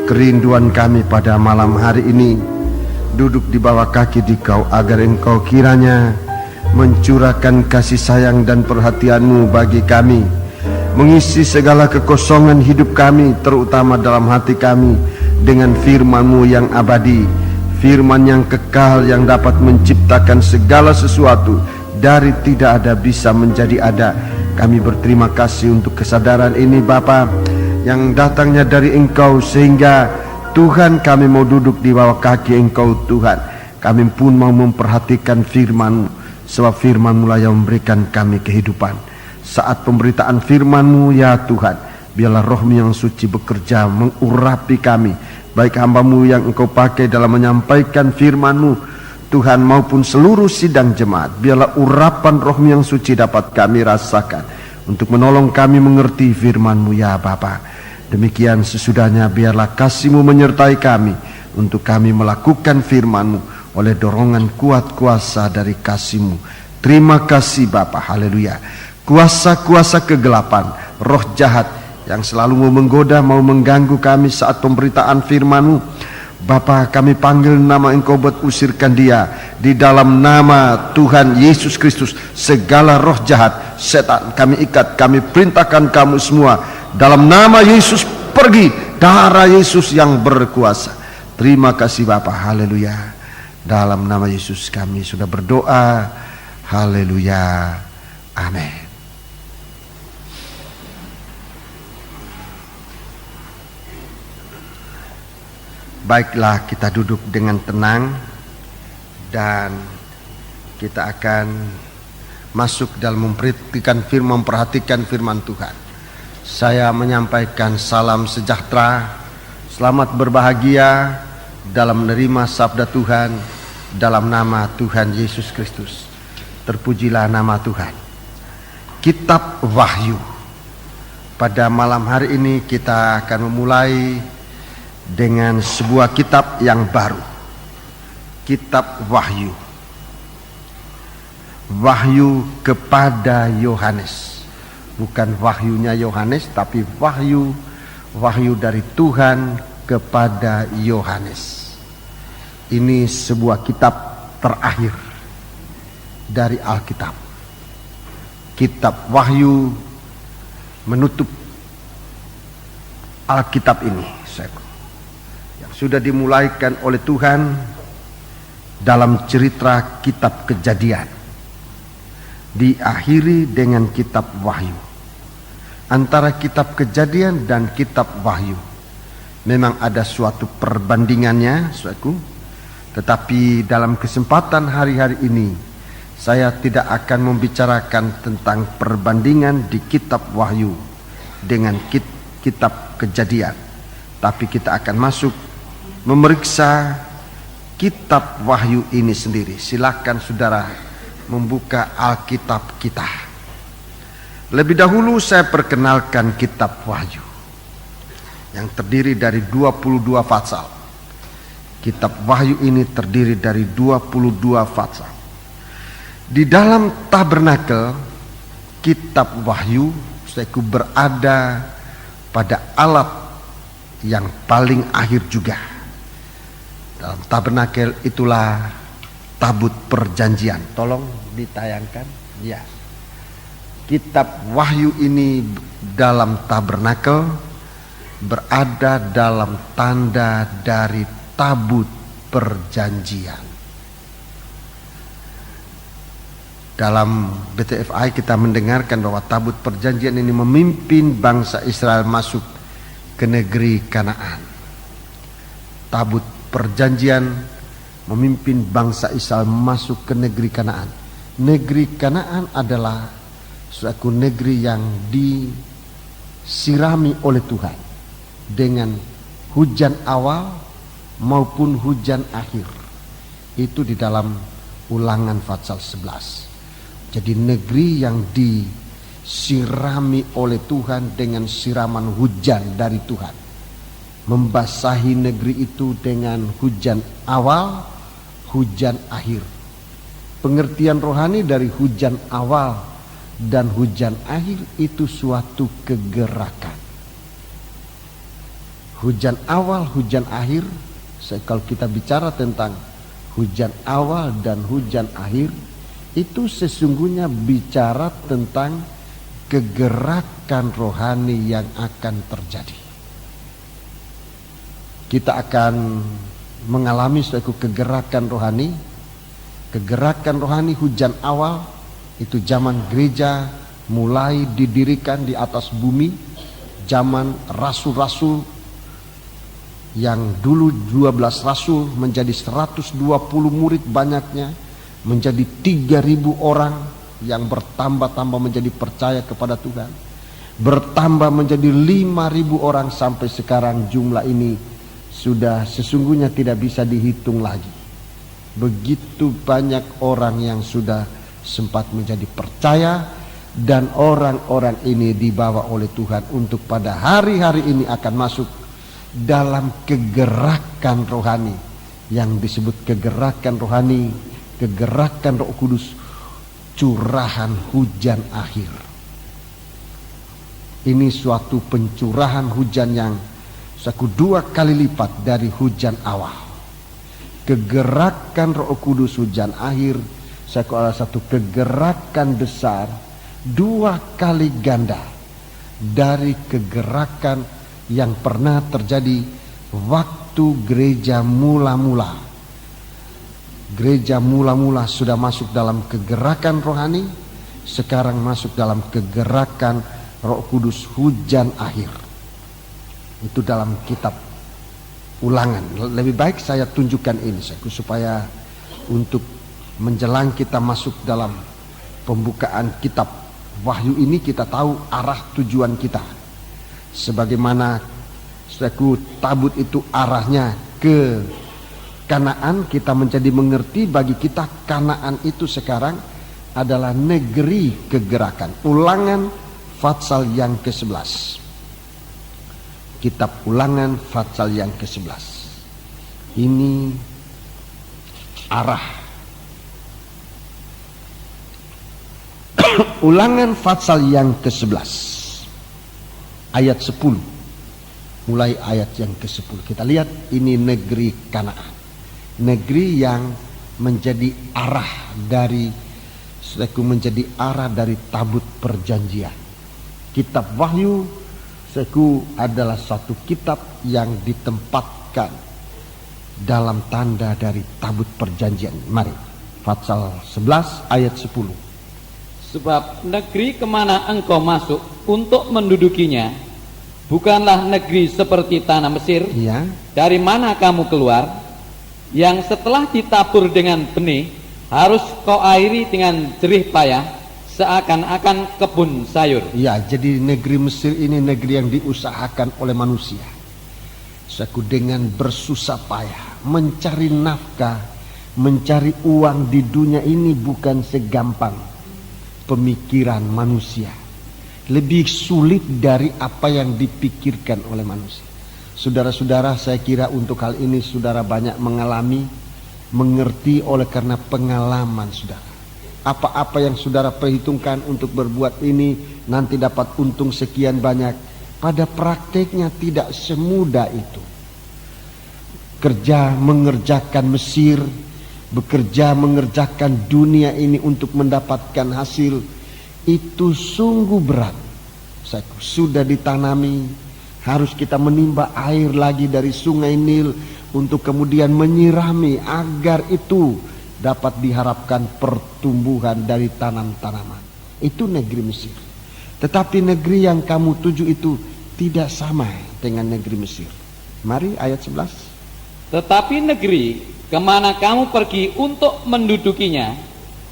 Kerinduan kami pada malam hari ini duduk di bawah kaki Dikau, agar Engkau kiranya mencurahkan kasih sayang dan perhatian-Mu bagi kami, mengisi segala kekosongan hidup kami, terutama dalam hati kami, dengan firman-Mu yang abadi, firman yang kekal, yang dapat menciptakan segala sesuatu dari tidak ada bisa menjadi ada. Kami berterima kasih untuk kesadaran ini Bapa, yang datangnya dari Engkau, sehingga Tuhan kami mau duduk di bawah kaki Engkau Tuhan. Kami pun mau memperhatikan firman-Mu, sebab firman-Mu lah yang memberikan kami kehidupan. Saat pemberitaan firman-Mu ya Tuhan, biarlah Roh-Mu yang suci bekerja mengurapi kami, baik hamba-Mu yang Engkau pakai dalam menyampaikan firman-Mu Tuhan, maupun seluruh sidang jemaat. Biarlah urapan Roh-Mu yang suci dapat kami rasakan untuk menolong kami mengerti firman-Mu ya Bapa. Demikian sesudahnya, biarlah kasih-Mu menyertai kami untuk kami melakukan firman-Mu oleh dorongan kuat kuasa dari kasih-Mu. Terima kasih Bapa, haleluya. Kuasa-kuasa kegelapan, roh jahat yang selalu mau menggoda, mau mengganggu kami saat pemberitaan firman-Mu, Bapa, kami panggil nama Engkau buat usirkan dia. Di dalam nama Tuhan Yesus Kristus, segala roh jahat, setan, kami ikat, kami perintahkan kamu semua dalam nama Yesus, pergi. Darah Yesus yang berkuasa. Terima kasih Bapa, haleluya. Dalam nama Yesus kami sudah berdoa, haleluya, amin. Baiklah, kita duduk dengan tenang dan kita akan masuk dalam memperhatikan firman Tuhan. Saya menyampaikan salam sejahtera, selamat berbahagia dalam menerima sabda Tuhan dalam nama Tuhan Yesus Kristus. Terpujilah nama Tuhan. Kitab Wahyu. Pada malam hari ini kita akan memulai dengan sebuah kitab yang baru. Kitab Wahyu. Wahyu kepada Yohanes. Bukan wahyunya Yohanes, tapi wahyu dari Tuhan kepada Yohanes. Ini sebuah kitab terakhir dari Alkitab. Kitab Wahyu menutup Alkitab ini, yang sudah dimulaikan oleh Tuhan dalam cerita kitab Kejadian, diakhiri dengan kitab Wahyu. Antara kitab Kejadian dan kitab Wahyu memang ada suatu perbandingannya, saudaraku. Tetapi dalam kesempatan hari-hari ini saya tidak akan membicarakan tentang perbandingan di kitab Wahyu dengan kitab Kejadian, tapi kita akan masuk memeriksa kitab Wahyu ini sendiri. Silakan saudara membuka Alkitab kita. Lebih dahulu saya perkenalkan kitab Wahyu yang terdiri dari 22 pasal. Kitab Wahyu ini terdiri dari 22 pasal. Di dalam tabernakel kitab Wahyu berada pada alat yang paling akhir juga. Dalam tabernakel itulah tabut perjanjian. Tolong ditayangkan. Ya. Kitab Wahyu ini dalam tabernakel berada dalam tanda dari tabut perjanjian. Dalam BTFI kita mendengarkan bahwa tabut perjanjian ini memimpin bangsa Israel masuk ke negeri Kanaan. Tabut perjanjian memimpin bangsa Israel masuk ke negeri Kanaan. Negeri Kanaan adalah suatu negeri yang disirami oleh Tuhan dengan hujan awal maupun hujan akhir. Itu di dalam Ulangan pasal 11. Jadi negeri yang disirami oleh Tuhan dengan siraman hujan dari Tuhan, membasahi negeri itu dengan hujan awal, hujan akhir. Pengertian rohani dari hujan awal dan hujan akhir itu suatu kegerakan. Hujan awal, hujan akhir. Kalau kita bicara tentang hujan awal dan hujan akhir, itu sesungguhnya bicara tentang kegerakan rohani yang akan terjadi. Kita akan mengalami suatu kegerakan rohani. Kegerakan rohani hujan awal itu zaman gereja mulai didirikan di atas bumi, zaman rasul-rasul yang dulu 12 rasul menjadi 120 murid banyaknya, menjadi 3.000 orang yang bertambah-tambah menjadi percaya kepada Tuhan, bertambah menjadi 5.000 orang sampai sekarang. Jumlah ini sudah sesungguhnya tidak bisa dihitung lagi. Begitu banyak orang yang sudah sempat menjadi percaya, dan orang-orang ini dibawa oleh Tuhan untuk pada hari-hari ini akan masuk dalam kegerakan rohani yang disebut kegerakan rohani, kegerakan Roh Kudus, curahan hujan akhir. Ini suatu pencurahan hujan yang dua kali lipat dari hujan awal. Kegerakan Roh Kudus hujan akhir adalah satu kegerakan besar, 2 kali ganda dari kegerakan yang pernah terjadi waktu gereja mula-mula. Gereja mula-mula sudah masuk dalam kegerakan rohani, sekarang masuk dalam kegerakan Roh Kudus hujan akhir. Itu dalam kitab Ulangan. Lebih baik saya tunjukkan ini supaya untuk menjelang kita masuk dalam pembukaan kitab Wahyu ini kita tahu arah tujuan kita. Sebagaimana tabut itu arahnya ke Kanaan, kita menjadi mengerti bagi kita Kanaan itu sekarang adalah negeri kegerakan. Ulangan Fatsal yang ke-11. Kitab Ulangan Fatsal yang ke-11. Ini arah. Ulangan Fatsal yang ke-11 ayat 10. Mulai ayat yang ke-10 kita lihat, ini negeri Kanaan, negeri yang menjadi arah dari tabut perjanjian. Kitab Wahyu adalah satu kitab yang ditempatkan dalam tanda dari tabut perjanjian. Mari, Fatsal 11 ayat 10. Sebab negeri kemana engkau masuk untuk mendudukinya bukanlah negeri seperti tanah Mesir, ya, dari mana kamu keluar, yang setelah ditabur dengan benih harus kau airi dengan jerih payah, seakan-akan kebun sayur. Ya, jadi negeri Mesir ini negeri yang diusahakan oleh manusia. Dengan bersusah payah mencari nafkah, mencari uang di dunia ini bukan segampang pemikiran manusia. Lebih sulit dari apa yang dipikirkan oleh manusia. Saudara-saudara, saya kira untuk hal ini saudara banyak mengalami, mengerti oleh karena pengalaman saudara. Apa-apa yang saudara perhitungkan untuk berbuat ini nanti dapat untung sekian banyak, pada prakteknya tidak semudah itu. Mengerjakan Mesir, bekerja mengerjakan dunia ini untuk mendapatkan hasil, itu sungguh berat. Sudah ditanami, harus kita menimba air lagi dari sungai Nil untuk kemudian menyirami agar itu dapat diharapkan pertumbuhan dari tanam-tanaman. Itu negeri Mesir. Tetapi negeri yang kamu tuju itu tidak sama dengan negeri Mesir. Mari ayat 11. Tetapi negeri kemana kamu pergi untuk mendudukinya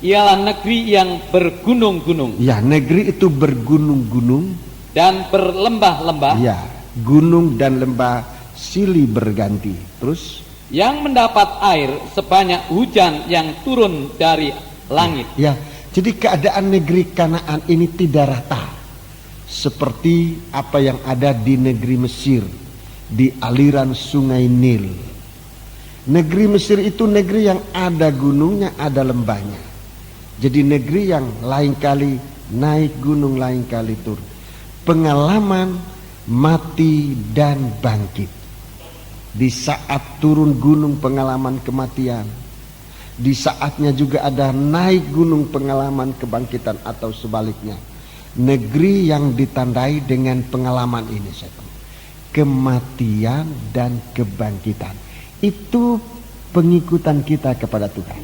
ialah negeri yang bergunung-gunung. Ya, negeri itu bergunung-gunung dan berlembah-lembah. Ya, gunung dan lembah silih berganti. Terus yang mendapat air sebanyak hujan yang turun dari langit. Ya, jadi keadaan negeri Kanaan ini tidak rata seperti apa yang ada di negeri Mesir, di aliran sungai Nil. Negeri Mesir itu negeri yang ada gunungnya, ada lembahnya. Jadi negeri yang lain kali naik gunung, lain kali turun. Pengalaman mati dan bangkit. Di saat turun gunung pengalaman kematian, di saatnya juga ada naik gunung pengalaman kebangkitan atau sebaliknya. Negeri yang ditandai dengan pengalaman ini, kematian dan kebangkitan, itu pengikutan kita kepada Tuhan.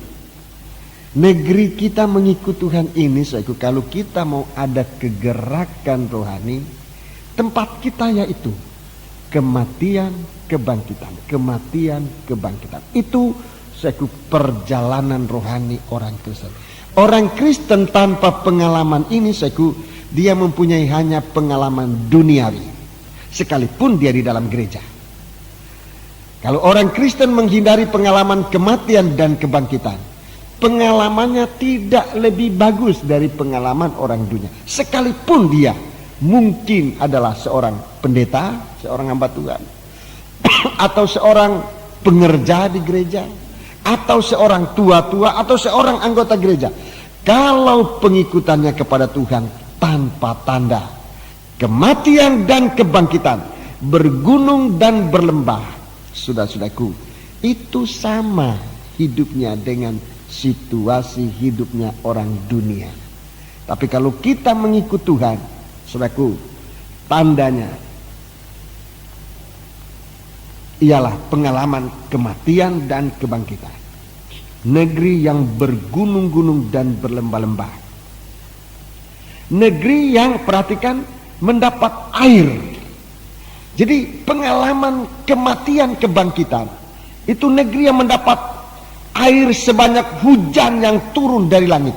Negeri kita mengikut Tuhan ini, kalau kita mau ada kegerakan rohani, tempat kita yaitu kematian, kebangkitan, kematian, kebangkitan. Itu perjalanan rohani orang Kristen. Orang Kristen tanpa pengalaman ini, dia mempunyai hanya pengalaman duniawi, sekalipun dia di dalam gereja. Kalau orang Kristen menghindari pengalaman kematian dan kebangkitan, pengalamannya tidak lebih bagus dari pengalaman orang dunia, sekalipun dia mungkin adalah seorang pendeta, seorang hamba Tuhan, atau seorang pengerja di gereja, atau seorang tua-tua, atau seorang anggota gereja. Kalau pengikutannya kepada Tuhan tanpa tanda kematian dan kebangkitan, bergunung dan berlembah, saudara-saudaraku, itu sama hidupnya dengan situasi hidupnya orang dunia. Tapi kalau kita mengikut Tuhan, saudaraku, tandanya ialah pengalaman kematian dan kebangkitan. Negeri yang bergunung-gunung dan berlembah-lembah. Negeri yang, perhatikan, mendapat air. Jadi pengalaman kematian kebangkitan itu negeri yang mendapat air sebanyak hujan yang turun dari langit.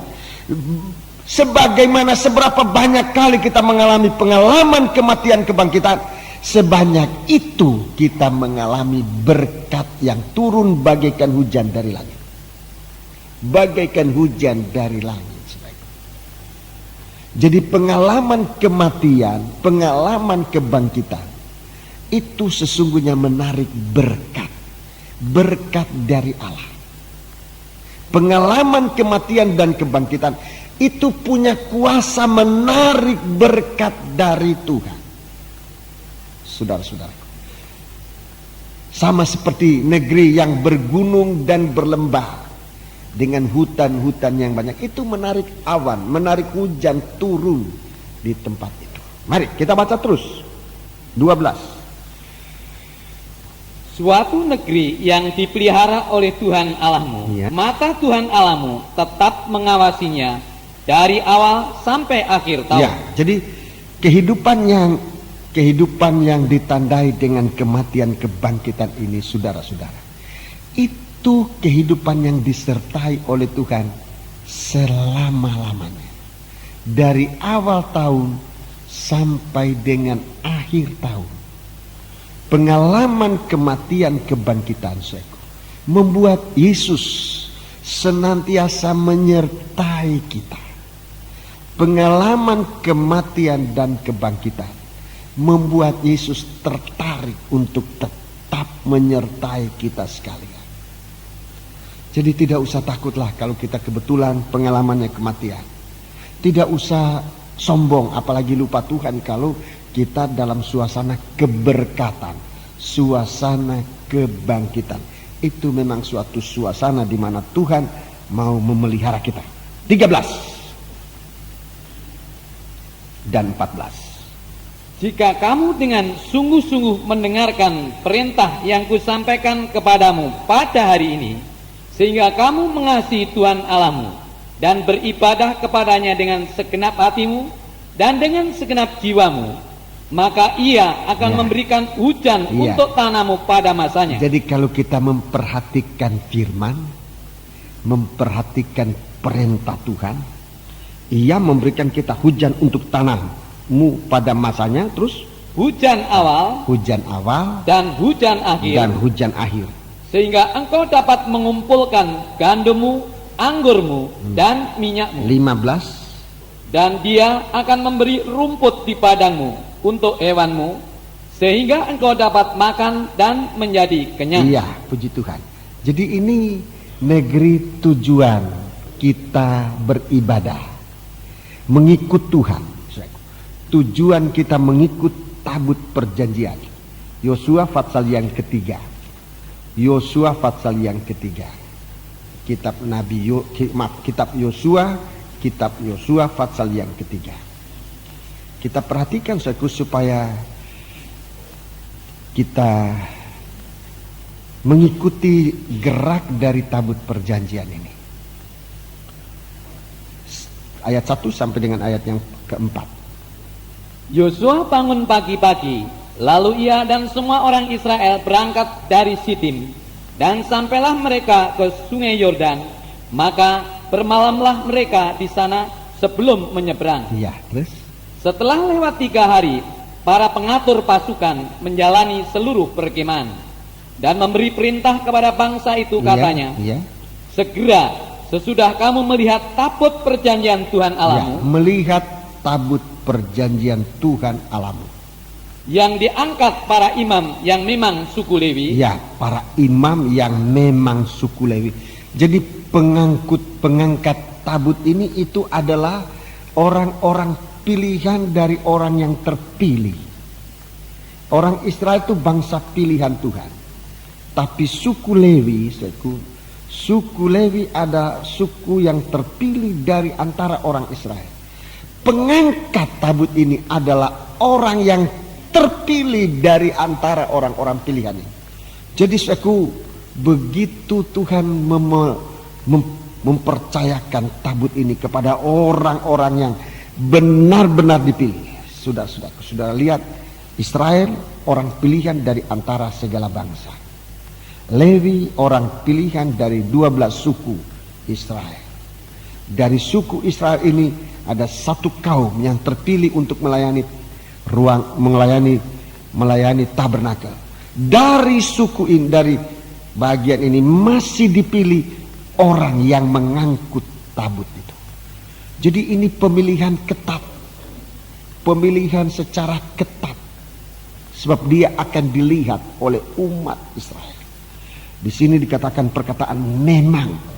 Sebagaimana seberapa banyak kali kita mengalami pengalaman kematian kebangkitan, sebanyak itu kita mengalami berkat yang turun bagaikan hujan dari langit. Bagaikan hujan dari langit. Jadi pengalaman kematian, pengalaman kebangkitan, itu sesungguhnya menarik berkat. Berkat dari Allah. Pengalaman kematian dan kebangkitan itu punya kuasa menarik berkat dari Tuhan. Saudara-saudara, sama seperti negeri yang bergunung dan berlembah dengan hutan-hutan yang banyak, itu menarik awan, menarik hujan turun di tempat itu. Mari kita baca terus 12. Suatu negeri yang dipelihara oleh Tuhan Allahmu, Ya. mata Tuhan Allahmu tetap mengawasinya dari awal sampai akhir tahun. Ya, jadi kehidupan yang ditandai dengan kematian kebangkitan ini, saudara-saudara, itu kehidupan yang disertai oleh Tuhan selama-lamanya, dari awal tahun sampai dengan akhir tahun. Pengalaman kematian kebangkitan membuat Yesus senantiasa menyertai kita. Pengalaman kematian dan kebangkitan membuat Yesus tertarik untuk tetap menyertai kita sekalian. Jadi tidak usah takutlah kalau kita kebetulan pengalamannya kematian. Tidak usah sombong, apalagi lupa Tuhan kalau kita dalam suasana keberkatan, suasana kebangkitan. Itu memang suatu suasana di mana Tuhan mau memelihara kita. 13 dan 14. Jika kamu dengan sungguh-sungguh mendengarkan perintah yang kusampaikan kepadamu pada hari ini, sehingga kamu mengasihi Tuhan Allahmu dan beribadah kepadanya dengan segenap hatimu dan dengan segenap jiwamu, maka Ia akan memberikan hujan untuk tanahmu pada masanya. Jadi kalau kita memperhatikan firman, memperhatikan perintah Tuhan, Ia memberikan kita hujan untuk tanahmu pada masanya. Terus hujan awal dan hujan akhir, sehingga engkau dapat mengumpulkan gandummu, anggurmu, dan minyakmu. 15. Dan Dia akan memberi rumput di padangmu untuk hewanmu, sehingga engkau dapat makan dan menjadi kenyang. Iya, puji Tuhan. Jadi ini negeri tujuan kita beribadah, mengikut Tuhan. Tujuan kita mengikut tabut perjanjian. Yosua pasal yang ketiga. Yosua pasal yang ketiga. Kitab Yosua, kitab Yosua pasal yang ketiga. Kita perhatikan saudaraku supaya kita mengikuti gerak dari tabut perjanjian ini. Ayat 1 sampai dengan ayat yang keempat. Yosua bangun pagi-pagi, lalu ia dan semua orang Israel berangkat dari Sitim, dan sampailah mereka ke sungai Yordan. Maka bermalamlah mereka di sana sebelum menyeberang. Iya, terus? Setelah lewat 3 hari, para pengatur pasukan menjalani seluruh perkemahan dan memberi perintah kepada bangsa itu, katanya, segera sesudah kamu melihat tabut perjanjian Tuhan Allahmu, melihat tabut perjanjian Tuhan Allahmu, yang diangkat para imam yang memang suku Lewi. Ya, para imam yang memang suku Lewi. Jadi pengangkat tabut ini itu adalah orang-orang pilihan dari orang yang terpilih. Orang Israel itu bangsa pilihan Tuhan. Tapi suku Lewi, suku Lewi ada suku yang terpilih dari antara orang Israel. Pengangkat tabut ini adalah orang yang terpilih dari antara orang-orang pilihan ini. Jadi begitu Tuhan mempercayakan tabut ini kepada orang-orang yang benar-benar dipilih. Sudah lihat, Israel orang pilihan dari antara segala bangsa. Lewi orang pilihan dari 12 suku Israel. Dari suku Israel ini ada satu kaum yang terpilih untuk melayani tabernakel. Dari suku ini, dari bagian ini masih dipilih orang yang mengangkut tabut itu. Jadi ini pemilihan ketat, pemilihan secara ketat, sebab dia akan dilihat oleh umat Israel. Di sini dikatakan perkataan memang.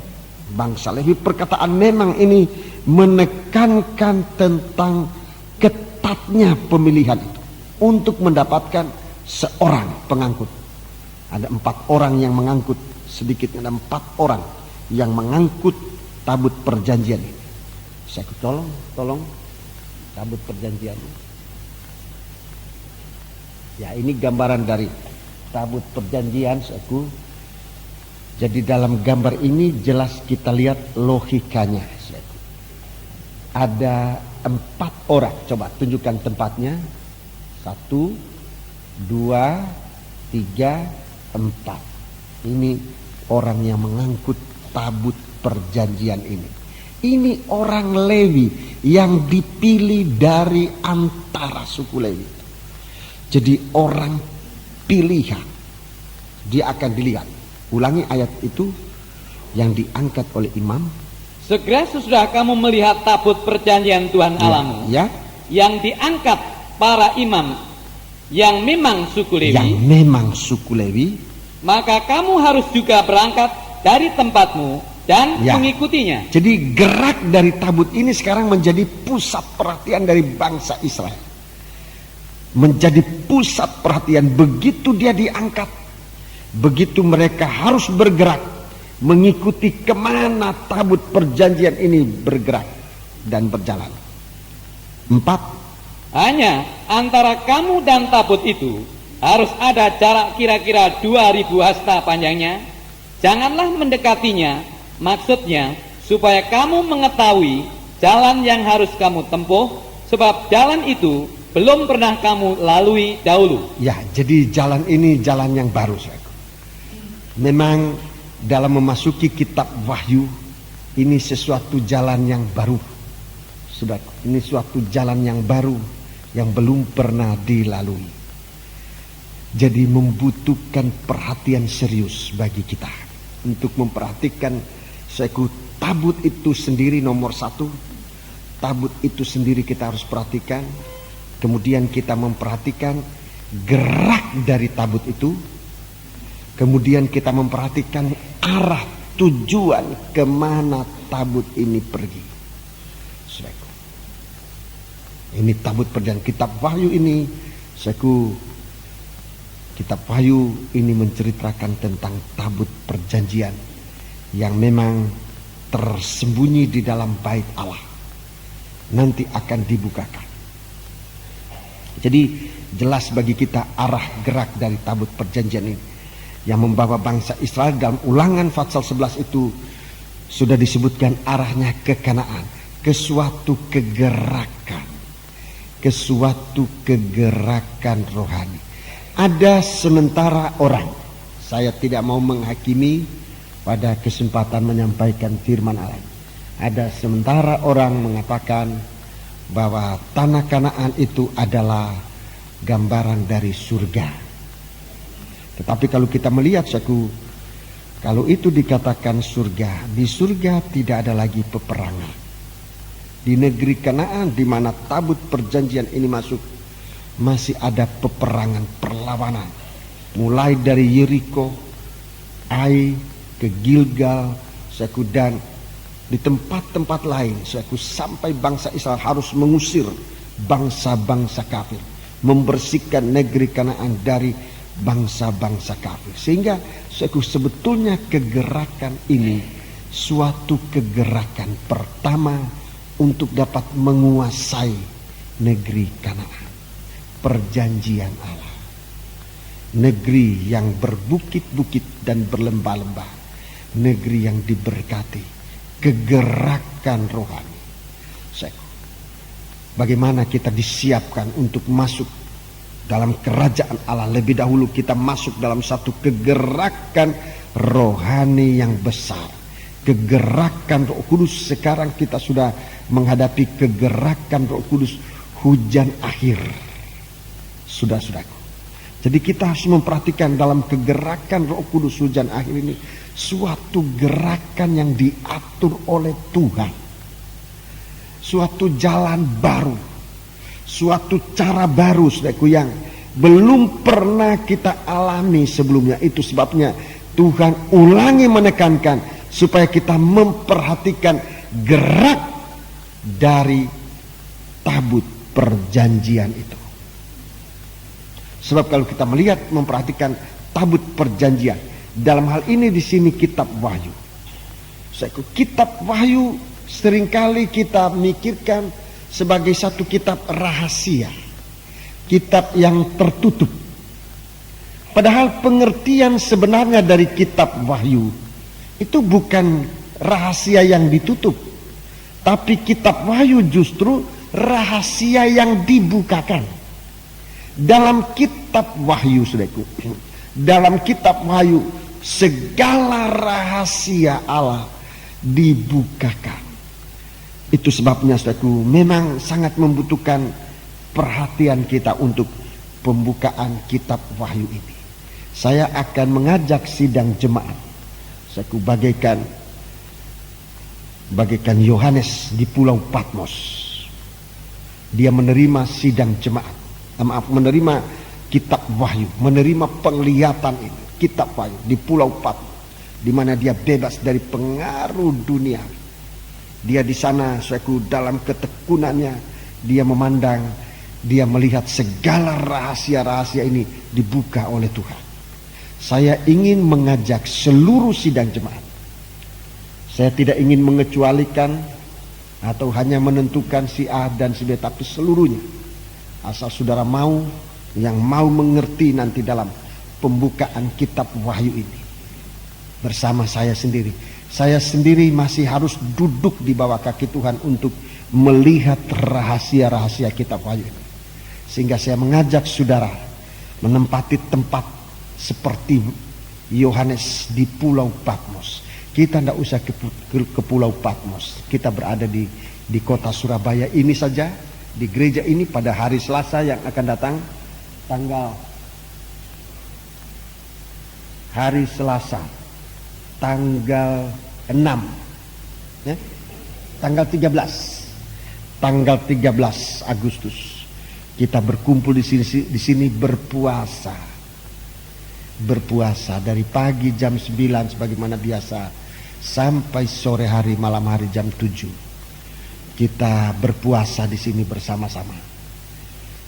Bangsa Lewi, perkataan memang ini menekankan tentang ketatnya pemilihan itu untuk mendapatkan seorang pengangkut. Ada 4 orang yang mengangkut, sedikitnya ada 4 orang yang mengangkut tabut perjanjian ini. Saya tolong tabut perjanjian. Ya, ini gambaran dari tabut perjanjian, saudaraku. Jadi dalam gambar ini jelas kita lihat logikanya. Ada 4 orang. Coba tunjukkan tempatnya. 1, 2, 3, 4. Ini orang yang mengangkut tabut perjanjian ini. Ini orang Lewi yang dipilih dari antara suku Lewi. Jadi orang pilihan. Dia akan dilihat. Ulangi ayat itu yang diangkat oleh imam. Segera sesudah kamu melihat tabut perjanjian Tuhan Allahmu, yang diangkat para imam yang memang suku Lewi, maka kamu harus juga berangkat dari tempatmu dan mengikutinya. Jadi gerak dari tabut ini sekarang menjadi pusat perhatian dari bangsa Israel. Menjadi pusat perhatian. Begitu dia diangkat, begitu mereka harus bergerak mengikuti kemana tabut perjanjian ini bergerak dan berjalan. 4. Hanya antara kamu dan tabut itu harus ada jarak kira-kira 2000 hasta panjangnya. Janganlah mendekatinya, maksudnya supaya kamu mengetahui jalan yang harus kamu tempuh, sebab jalan itu belum pernah kamu lalui dahulu. Ya, jadi jalan ini jalan yang baru. Memang dalam memasuki kitab Wahyu ini sesuatu jalan yang baru. Sudah, ini suatu jalan yang baru yang belum pernah dilalui. Jadi membutuhkan perhatian serius bagi kita untuk memperhatikan tabut itu sendiri nomor 1. Tabut itu sendiri kita harus perhatikan. Kemudian kita memperhatikan gerak dari tabut itu. Kemudian kita memperhatikan arah tujuan kemana tabut ini pergi. Ini tabut perjanjian. Kitab Wahyu ini Kitab Wahyu ini menceritakan tentang tabut perjanjian yang memang tersembunyi di dalam bait Allah, nanti akan dibukakan. Jadi jelas bagi kita arah gerak dari tabut perjanjian ini yang membawa bangsa Israel. Dalam Ulangan pasal 11 itu sudah disebutkan arahnya ke Kanaan, ke suatu kegerakan, ke suatu kegerakan rohani. Ada sementara orang, saya tidak mau menghakimi pada kesempatan menyampaikan firman Allah. Ada sementara orang mengatakan bahwa tanah Kanaan itu adalah gambaran dari surga. Tetapi kalau kita melihat, kalau itu dikatakan surga, di surga tidak ada lagi peperangan. Di negeri Kanaan di mana tabut perjanjian ini masuk, masih ada peperangan, perlawanan, mulai dari Yeriko, Ai, ke Gilgal, dan di tempat-tempat lain, sampai bangsa Israel harus mengusir bangsa-bangsa kafir, membersihkan negeri Kanaan dari bangsa-bangsa kafir. Sehingga sebetulnya kegerakan ini suatu kegerakan pertama untuk dapat menguasai negeri Kanaan. Perjanjian Allah, negeri yang berbukit-bukit dan berlembah-lembah, negeri yang diberkati, kegerakan rohani. Bagaimana kita disiapkan untuk masuk dalam kerajaan Allah? Lebih dahulu kita masuk dalam satu kegerakan rohani yang besar, kegerakan Roh Kudus. Sekarang kita sudah menghadapi kegerakan Roh Kudus, hujan akhir. Saudara-saudaraku, jadi kita harus memperhatikan dalam kegerakan Roh Kudus hujan akhir ini, suatu gerakan yang diatur oleh Tuhan, suatu jalan baru, suatu cara baru, saudaraku, yang belum pernah kita alami sebelumnya. Itu sebabnya Tuhan ulangi menekankan supaya kita memperhatikan gerak dari tabut perjanjian itu. Sebab kalau kita melihat, memperhatikan tabut perjanjian, dalam hal ini di sini kitab Wahyu. Kitab Wahyu seringkali kita mikirkan sebagai satu kitab rahasia, kitab yang tertutup. Padahal pengertian sebenarnya dari kitab Wahyu itu bukan rahasia yang ditutup, tapi kitab Wahyu justru rahasia yang dibukakan. Dalam kitab Wahyu, saudaraku, dalam kitab Wahyu segala rahasia Allah dibukakan. Itu sebabnya, saudaraku, memang sangat membutuhkan perhatian kita untuk pembukaan kitab Wahyu ini. Saya akan mengajak sidang jemaat, saudaraku, bagaikan Yohanes di Pulau Patmos. Dia menerima sidang jemaat, menerima kitab Wahyu, menerima penglihatan ini, kitab Wahyu di Pulau Patmos, di mana dia bebas dari pengaruh dunia. Dia di sana, saudaraku, dalam ketekunannya dia memandang, dia melihat segala rahasia-rahasia ini dibuka oleh Tuhan. Saya ingin mengajak seluruh sidang jemaat. Saya tidak ingin mengecualikan atau hanya menentukan si A dan si B, tapi seluruhnya. Asal saudara mau, yang mau mengerti nanti dalam pembukaan kitab Wahyu ini bersama saya sendiri. Saya sendiri masih harus duduk di bawah kaki Tuhan untuk melihat rahasia-rahasia kitab Wahyu ini. Sehingga saya mengajak saudara menempati tempat seperti Yohanes di Pulau Patmos. Kita tidak usah ke Pulau Patmos. Kita berada di kota Surabaya ini saja, di gereja ini pada hari Selasa yang akan datang, hari Selasa tanggal 6 ya, tanggal 13 Agustus kita berkumpul di sini berpuasa dari pagi jam 9 sebagaimana biasa sampai sore hari, malam hari jam 7 kita berpuasa di sini bersama-sama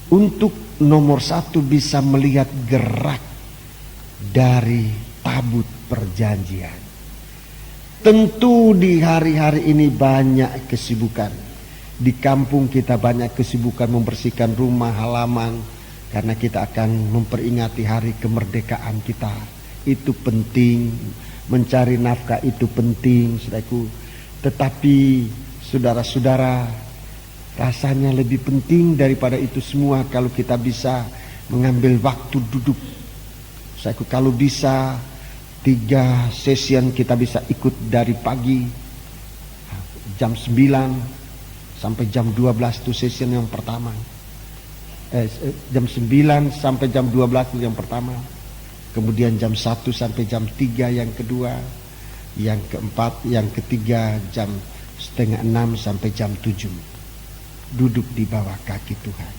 untuk nomor satu bisa melihat gerak dari tabut perjanjian. Tentu di hari-hari ini banyak kesibukan. Di kampung kita banyak kesibukan membersihkan rumah halaman, karena kita akan memperingati hari kemerdekaan kita. Itu penting, mencari nafkah itu penting, saudaraku. Tetapi saudara-saudara, rasanya lebih penting daripada itu semua kalau kita bisa mengambil waktu duduk. Saudaraku, kalau bisa 3 session kita bisa ikut dari pagi jam 9 sampai jam 12 itu session yang pertama. Jam 9 sampai jam 12 itu yang pertama. Kemudian jam 1 sampai jam 3 yang kedua. Yang keempat, yang ketiga jam 5:30 sampai jam 7. Duduk di bawah kaki Tuhan.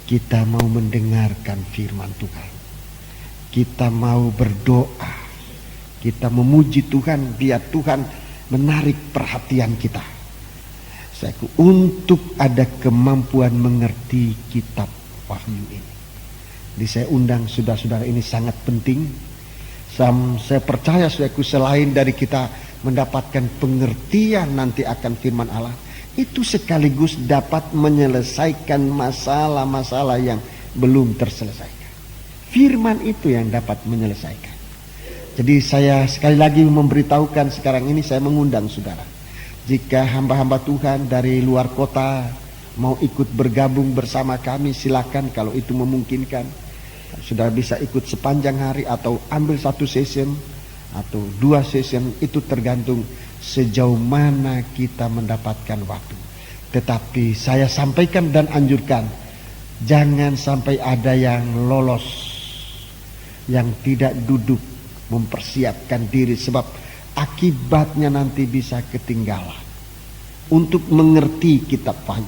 Kita mau mendengarkan firman Tuhan. Kita mau berdoa. Kita memuji Tuhan, biar Tuhan menarik perhatian kita. Untuk ada kemampuan mengerti kitab Wahyu ini. Jadi saya undang saudara-saudara, ini sangat penting. Saya percaya selain dari kita mendapatkan pengertian nanti akan firman Allah, itu sekaligus dapat menyelesaikan masalah-masalah yang belum terselesaikan. Firman itu yang dapat menyelesaikan. Jadi saya sekali lagi memberitahukan sekarang ini, saya mengundang saudara. Jika hamba-hamba Tuhan dari luar kota mau ikut bergabung bersama kami, silakan kalau itu memungkinkan. Saudara bisa ikut sepanjang hari atau ambil 1 session atau 2 session, itu tergantung sejauh mana kita mendapatkan waktu. Tetapi saya sampaikan dan anjurkan, jangan sampai ada yang lolos, yang tidak duduk mempersiapkan diri, sebab akibatnya nanti bisa ketinggalan. Untuk mengerti kitab Wahyu,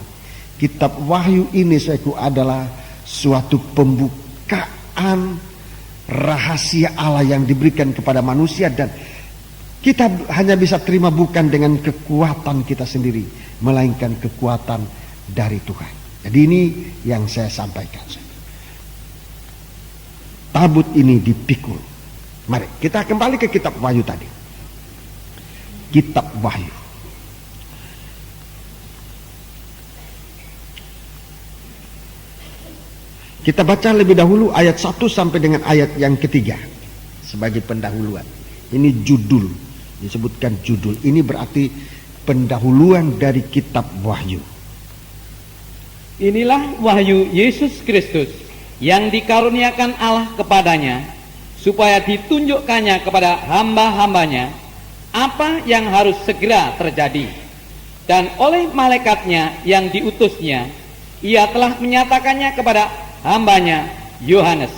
kitab Wahyu ini adalah suatu pembukaan rahasia Allah yang diberikan kepada manusia, dan kita hanya bisa terima bukan dengan kekuatan kita sendiri, melainkan kekuatan dari Tuhan. Jadi ini yang saya sampaikan. Tabut ini dipikul. Mari kita kembali ke kitab Wahyu tadi. Kitab Wahyu. Kita baca lebih dahulu ayat 1 sampai dengan ayat yang ketiga sebagai pendahuluan. Ini judul, disebutkan judul. Ini berarti pendahuluan dari kitab Wahyu. Inilah wahyu Yesus Kristus yang dikaruniakan Allah kepadanya, supaya ditunjukkannya kepada hamba-hambanya apa yang harus segera terjadi. Dan oleh malaikatnya yang diutusnya, ia telah menyatakannya kepada hambanya Yohanes.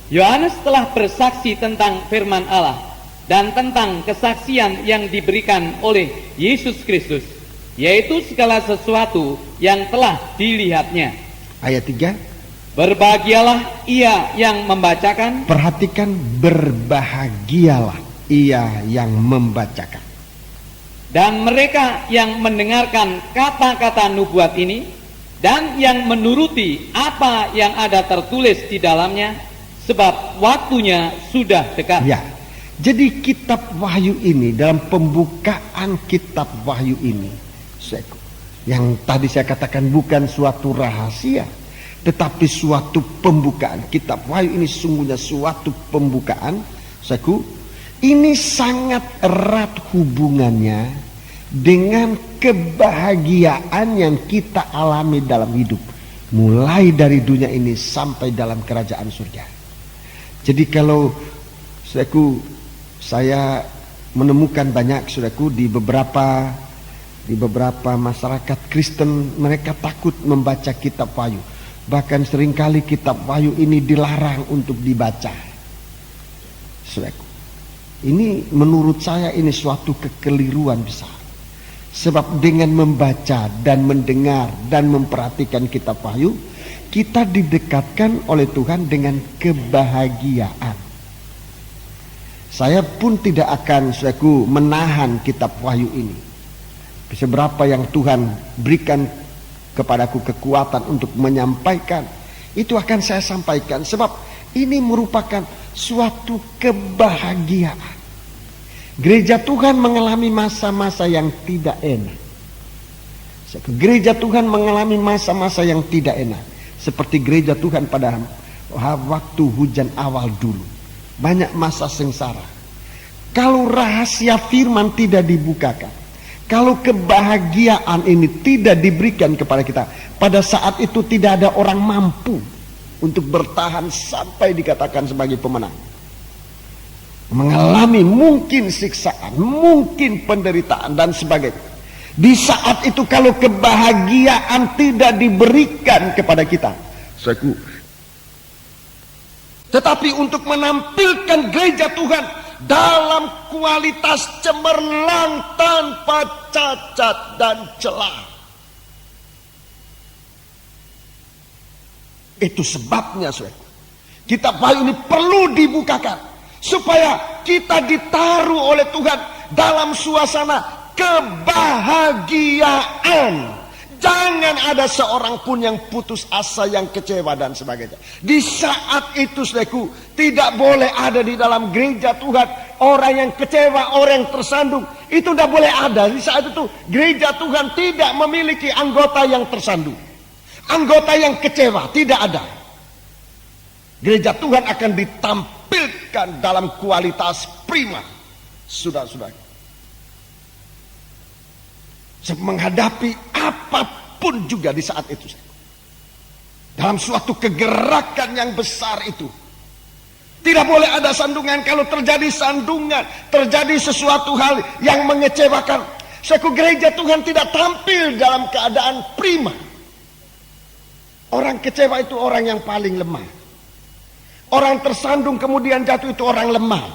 Yohanes telah bersaksi tentang firman Allah dan tentang kesaksian yang diberikan oleh Yesus Kristus, yaitu segala sesuatu yang telah dilihatnya. Ayat 3. Berbahagialah ia yang membacakan. Perhatikan, berbahagialah ia yang membacakan. Dan mereka yang mendengarkan kata-kata nubuat ini, dan yang menuruti apa yang ada tertulis di dalamnya, sebab waktunya sudah dekat. Ya, jadi kitab Wahyu ini, dalam pembukaan kitab Wahyu ini, yang tadi saya katakan bukan suatu rahasia, tetapi suatu pembukaan. Kitab Wahyu ini sesungguhnya suatu pembukaan. Ini sangat erat hubungannya dengan kebahagiaan yang kita alami dalam hidup, mulai dari dunia ini sampai dalam kerajaan surga. Jadi kalau saya menemukan banyak di beberapa masyarakat Kristen, mereka takut membaca kitab Wahyu. Bahkan seringkali kitab Wahyu ini dilarang untuk dibaca. Ini menurut saya ini suatu kekeliruan besar. Sebab dengan membaca dan mendengar dan memperhatikan kitab Wahyu, kita didekatkan oleh Tuhan dengan kebahagiaan. Saya pun tidak akan menahan kitab Wahyu ini. Seberapa yang Tuhan berikan kepadaku kekuatan untuk menyampaikan, itu akan saya sampaikan. Sebab ini merupakan suatu kebahagiaan. Gereja Tuhan mengalami masa-masa yang tidak enak. Gereja Tuhan mengalami masa-masa yang tidak enak. Seperti gereja Tuhan pada waktu hujan awal dulu. Banyak masa sengsara. Kalau rahasia firman tidak dibukakan, kalau kebahagiaan ini tidak diberikan kepada kita, pada saat itu tidak ada orang mampu untuk bertahan sampai dikatakan sebagai pemenang. Mengalami mungkin siksaan, mungkin penderitaan dan sebagainya. Di saat itu kalau kebahagiaan tidak diberikan kepada kita, tetapi untuk menampilkan gereja Tuhan dalam kualitas cemerlang tanpa cacat dan celah. Itu sebabnya kitab Wahyu ini perlu dibukakan, supaya kita ditaruh oleh Tuhan dalam suasana kebahagiaan. Jangan ada seorang pun yang putus asa, yang kecewa dan sebagainya. Di saat itu saudaraku, tidak boleh ada di dalam gereja Tuhan orang yang kecewa, orang yang tersandung. Itu tidak boleh ada. Di saat itu gereja Tuhan tidak memiliki anggota yang tersandung, anggota yang kecewa, tidak ada. Gereja Tuhan akan ditampilkan dalam kualitas prima. Saudara-saudara, menghadapi apapun juga di saat itu, dalam suatu kegerakan yang besar itu, tidak boleh ada sandungan. Kalau terjadi sandungan, terjadi sesuatu hal yang mengecewakan, suatu gereja Tuhan tidak tampil dalam keadaan prima. Orang kecewa itu orang yang paling lemah. Orang tersandung kemudian jatuh itu orang lemah.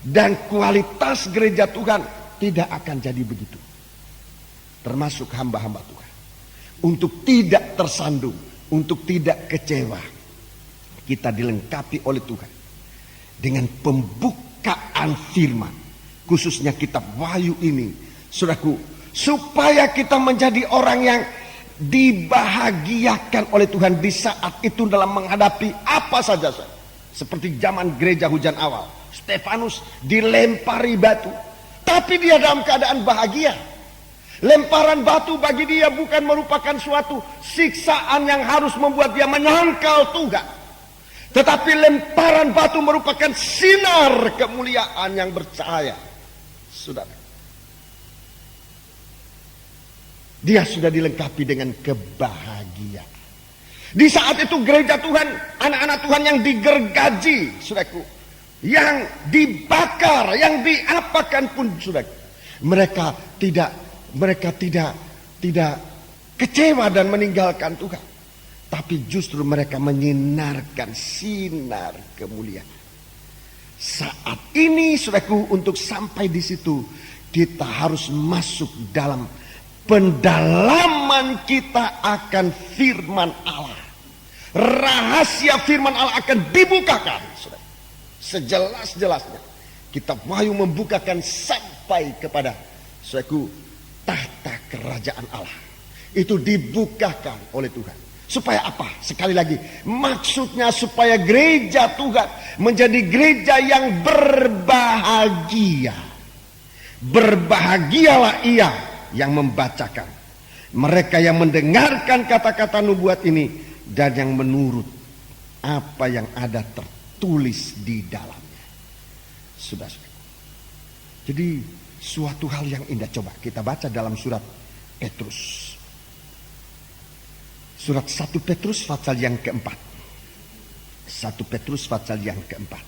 Dan kualitas gereja Tuhan tidak akan jadi begitu. Termasuk hamba-hamba Tuhan. Untuk tidak tersandung, untuk tidak kecewa, kita dilengkapi oleh Tuhan dengan pembukaan firman, khususnya kitab Wahyu ini, saudaraku, supaya kita menjadi orang yang dibahagiakan oleh Tuhan di saat itu dalam menghadapi apa saja. Seperti zaman gereja hujan awal, Stefanus dilempari batu, tapi dia dalam keadaan bahagia. Lemparan batu bagi dia bukan merupakan suatu siksaan yang harus membuat dia menyangkal Tuhan, tetapi lemparan batu merupakan sinar kemuliaan yang bercahaya. Saudara, dia sudah dilengkapi dengan kebahagiaan. Di saat itu gereja Tuhan, anak-anak Tuhan yang digergaji, saudaraku, yang dibakar, yang diapakan pun, saudaraku, mereka tidak kecewa dan meninggalkan Tuhan, tapi justru mereka menyinarkan sinar kemuliaan. Saat ini, saudaraku, untuk sampai di situ kita harus masuk dalam pendalaman kita akan firman Allah. Rahasia firman Allah akan dibukakan, saudara, sejelas-jelasnya. Kitab Wahyu membukakan sampai kepada, saudaraku, tahta kerajaan Allah. Itu dibukakan oleh Tuhan. Supaya apa? Sekali lagi, maksudnya supaya gereja Tuhan menjadi gereja yang berbahagia. Berbahagialah ia yang membacakan, mereka yang mendengarkan kata-kata nubuat ini, dan yang menurut apa yang ada tertulis di dalamnya. Sudah. Jadi suatu hal yang indah. Coba kita baca dalam surat Petrus. Surat 1 Petrus pasal yang keempat. 1 Petrus pasal yang keempat.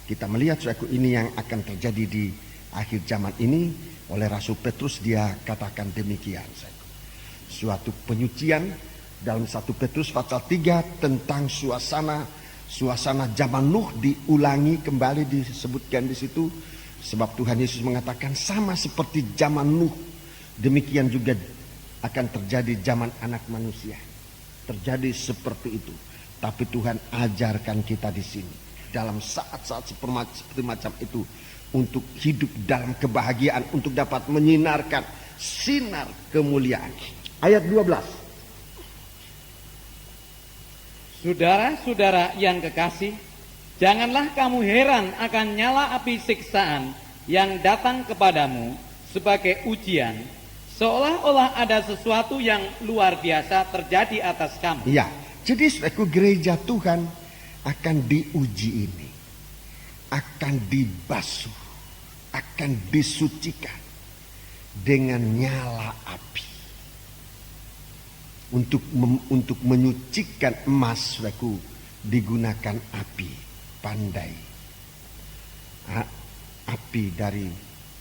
Kita melihat suatu ini yang akan terjadi di akhir zaman ini. Oleh Rasul Petrus dia katakan demikian. Suatu penyucian dalam 1 Petrus pasal 3 tentang suasana zaman Nuh diulangi kembali, disebutkan di situ. Sebab Tuhan Yesus mengatakan sama seperti zaman Nuh, demikian juga akan terjadi zaman anak manusia. Terjadi seperti itu. Tapi Tuhan ajarkan kita di sini dalam saat-saat seperti macam itu untuk hidup dalam kebahagiaan, untuk dapat menyinarkan sinar kemuliaan. Ayat 12. Saudara-saudara yang kekasih, Janganlah kamu heran akan nyala api siksaan yang datang kepadamu sebagai ujian, seolah-olah ada sesuatu yang luar biasa terjadi atas kamu. Ya, jadi saudaraku, gereja Tuhan akan diuji ini, akan dibasuh, akan disucikan dengan nyala api. Untuk menyucikan emas, saudaraku, digunakan api pandai, api dari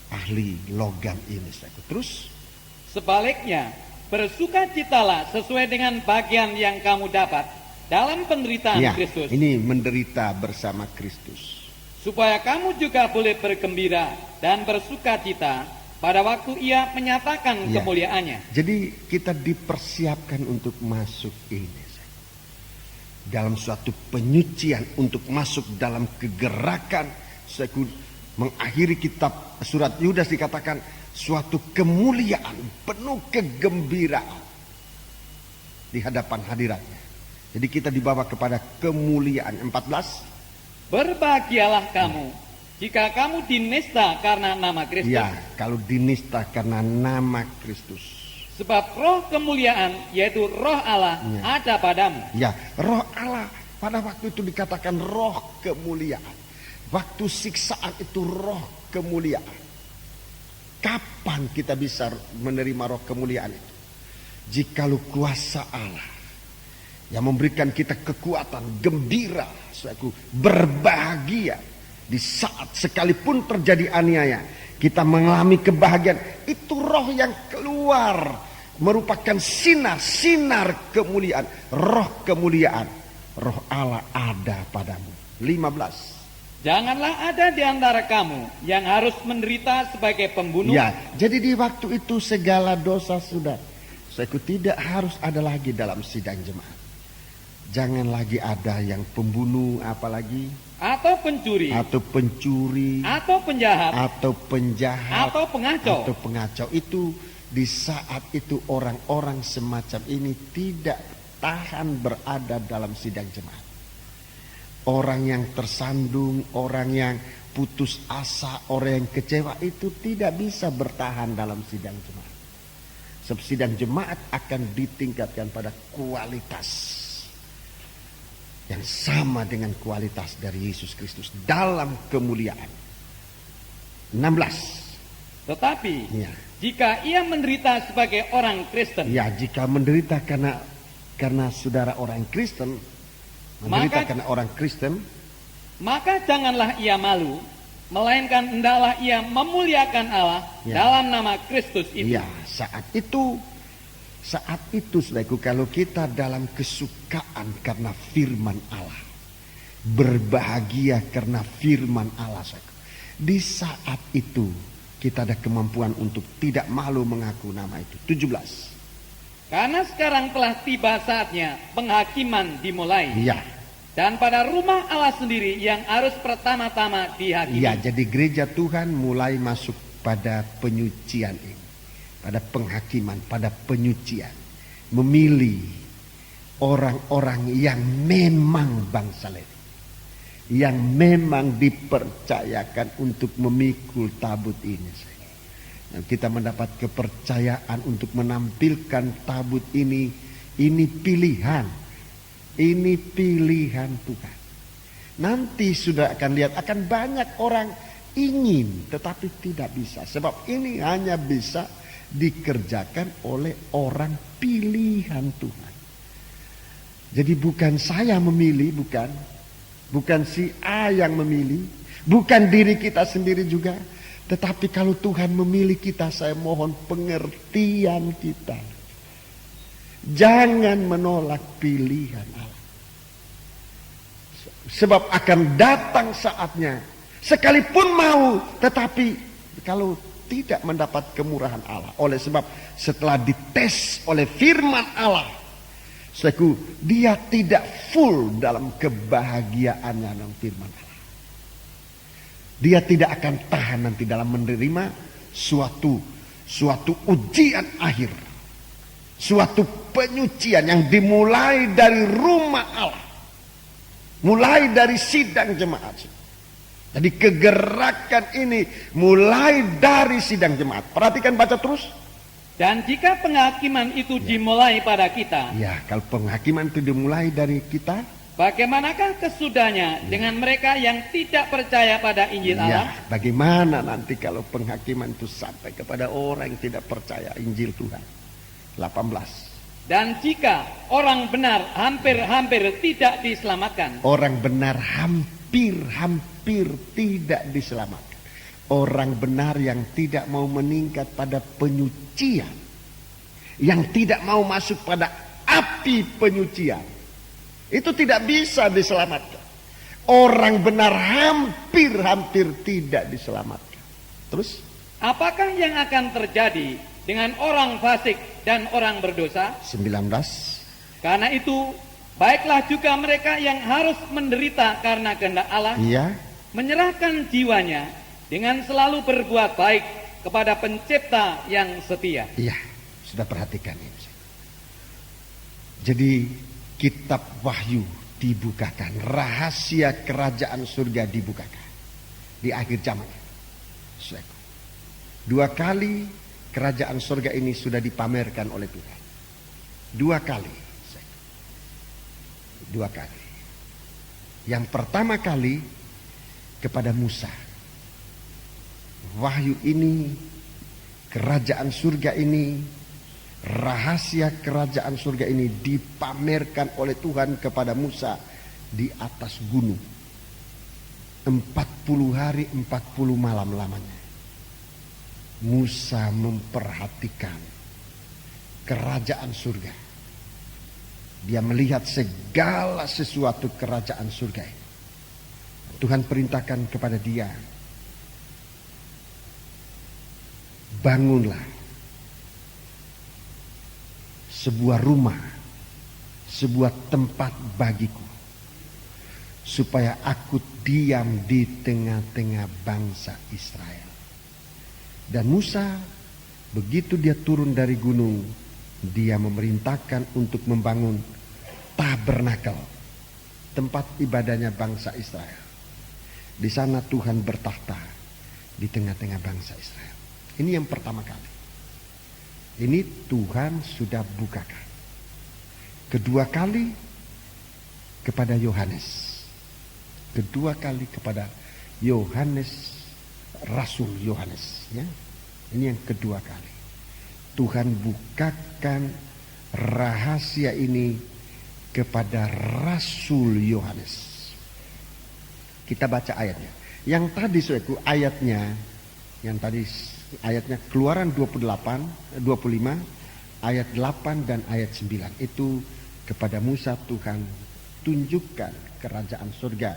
ahli logam ini, saudaraku. Terus sebaliknya, bersukacitalah sesuai dengan bagian yang kamu dapat dalam penderitaan ya, Kristus. ini menderita bersama Kristus, supaya kamu juga boleh bergembira dan bersukacita pada waktu Ia menyatakan ya, kemuliaannya. Jadi kita dipersiapkan untuk masuk ini, dalam suatu penyucian, untuk masuk dalam kegerakan. Saya mengakhiri kitab surat Yudas dikatakan suatu kemuliaan, penuh kegembiraan di hadapan hadiratnya. Jadi kita dibawa kepada kemuliaan. 14. Berbahagialah kamu jika kamu dinista karena nama Kristus. Ya, kalau dinista karena nama Kristus. Sebab roh kemuliaan, yaitu roh Allah, ya, ada padamu. Ya, roh Allah pada waktu itu dikatakan roh kemuliaan. Waktu siksaan itu roh kemuliaan. Kapan kita bisa menerima roh kemuliaan itu? Jikalau kuasa Allah yang memberikan kita kekuatan, gembira, berbahagia di saat sekalipun terjadi aniaya, kita mengalami kebahagiaan. Itu roh yang keluar, merupakan sinar kemuliaan, roh kemuliaan. Roh Allah ada padamu. 15. Janganlah ada di antara kamu yang harus menderita sebagai pembunuh. Ya, jadi di waktu itu segala dosa sudah, tidak harus ada lagi dalam sidang jemaat. Jangan lagi ada yang pembunuh, apalagi atau pencuri, atau penjahat, atau pengacau. Itu di saat itu orang-orang semacam ini tidak tahan berada dalam sidang jemaat. Orang yang tersandung, orang yang putus asa, orang yang kecewa itu tidak bisa bertahan dalam sidang jemaat. Sebab sidang jemaat akan ditingkatkan pada kualitas yang sama dengan kualitas dari Yesus Kristus dalam kemuliaan. 16. Tetapi ya, jika ia menderita sebagai orang Kristen, ya, jika menderita karena saudara orang Kristen, karena orang Kristen, maka janganlah ia malu, melainkan hendaklah ia memuliakan Allah ya, dalam nama Kristus itu. Ya, saat itu saudaraku, kalau kita dalam kesukaan karena firman Allah, berbahagia karena firman Allah, saudaraku, di saat itu kita ada kemampuan untuk tidak malu mengaku nama itu. 17. Karena sekarang telah tiba saatnya penghakiman dimulai. Ya. Dan pada rumah Allah sendiri yang harus pertama-tama dihakimi. Ya, jadi gereja Tuhan mulai masuk pada penyucian ini. Pada penghakiman, pada penyucian. Memilih orang-orang yang memang bangsa Lewi, yang memang dipercayakan untuk memikul tabut ini. Dan kita mendapat kepercayaan untuk menampilkan tabut ini. Ini pilihan Tuhan. Nanti sudah akan lihat, akan banyak orang ingin tetapi tidak bisa. Sebab ini hanya bisa dikerjakan oleh orang pilihan Tuhan. Jadi bukan saya memilih, bukan si A yang memilih, bukan diri kita sendiri juga. Tetapi kalau Tuhan memilih kita, saya mohon pengertian kita. Jangan menolak pilihan Allah. Sebab akan datang saatnya, sekalipun mau, tetapi kalau tidak mendapat kemurahan Allah. Oleh sebab setelah dites oleh firman Allah, dia tidak full dalam kebahagiaannya dalam firman Allah. Dia tidak akan tahan nanti dalam menerima suatu ujian akhir. Suatu penyucian yang dimulai dari rumah Allah. Mulai dari sidang jemaat. Jadi kegerakan ini mulai dari sidang jemaat. Perhatikan, baca terus. Dan jika penghakiman itu dimulai pada kita, Ya, kalau penghakiman itu dimulai dari kita, bagaimanakah kesudahnya dengan mereka yang tidak percaya pada Injil Allah? ya, bagaimana nanti kalau penghakiman itu sampai kepada orang yang tidak percaya Injil Tuhan? 18. Dan jika orang benar hampir-hampir tidak diselamatkan, Orang benar hampir-hampir tidak diselamatkan. Orang benar yang tidak mau meningkat pada penyucian, yang tidak mau masuk pada api penyucian, itu tidak bisa diselamatkan. Orang benar hampir-hampir tidak diselamatkan. Terus, apakah yang akan terjadi dengan orang fasik dan orang berdosa? 19. Karena itu, baiklah juga mereka yang harus menderita karena kehendak Allah, Iya, menyerahkan jiwanya dengan selalu berbuat baik kepada pencipta yang setia. iya, sudah perhatikan ini. Jadi kitab Wahyu dibukakan, rahasia kerajaan surga dibukakan di akhir zaman. 2 kali kerajaan surga ini sudah dipamerkan oleh Tuhan. 2 kali. 2 kali. Yang pertama kali kepada Musa. Wahyu ini, kerajaan surga ini, rahasia kerajaan surga ini dipamerkan oleh Tuhan kepada Musa di atas gunung. 40 hari 40 malam lamanya. Musa memperhatikan kerajaan surga. Dia melihat segala sesuatu kerajaan surga ini. Tuhan perintahkan kepada dia, bangunlah sebuah rumah, sebuah tempat bagiku, supaya aku diam di tengah-tengah bangsa Israel. Dan Musa, begitu dia turun dari gunung, dia memerintahkan untuk membangun tabernakel, tempat ibadahnya bangsa Israel. Di sana Tuhan bertahta di tengah-tengah bangsa Israel. Ini yang pertama kali. Ini Tuhan sudah bukakan. Kedua kali kepada Yohanes. Kedua kali kepada Yohanes, Rasul Yohanes. Ya. Ini yang kedua kali. Tuhan bukakan rahasia ini kepada Rasul Yohanes. Kita baca ayatnya. Yang tadi saudaraku ayatnya, ayatnya Keluaran 25 ayat 8 dan ayat 9 itu kepada Musa Tuhan tunjukkan kerajaan surga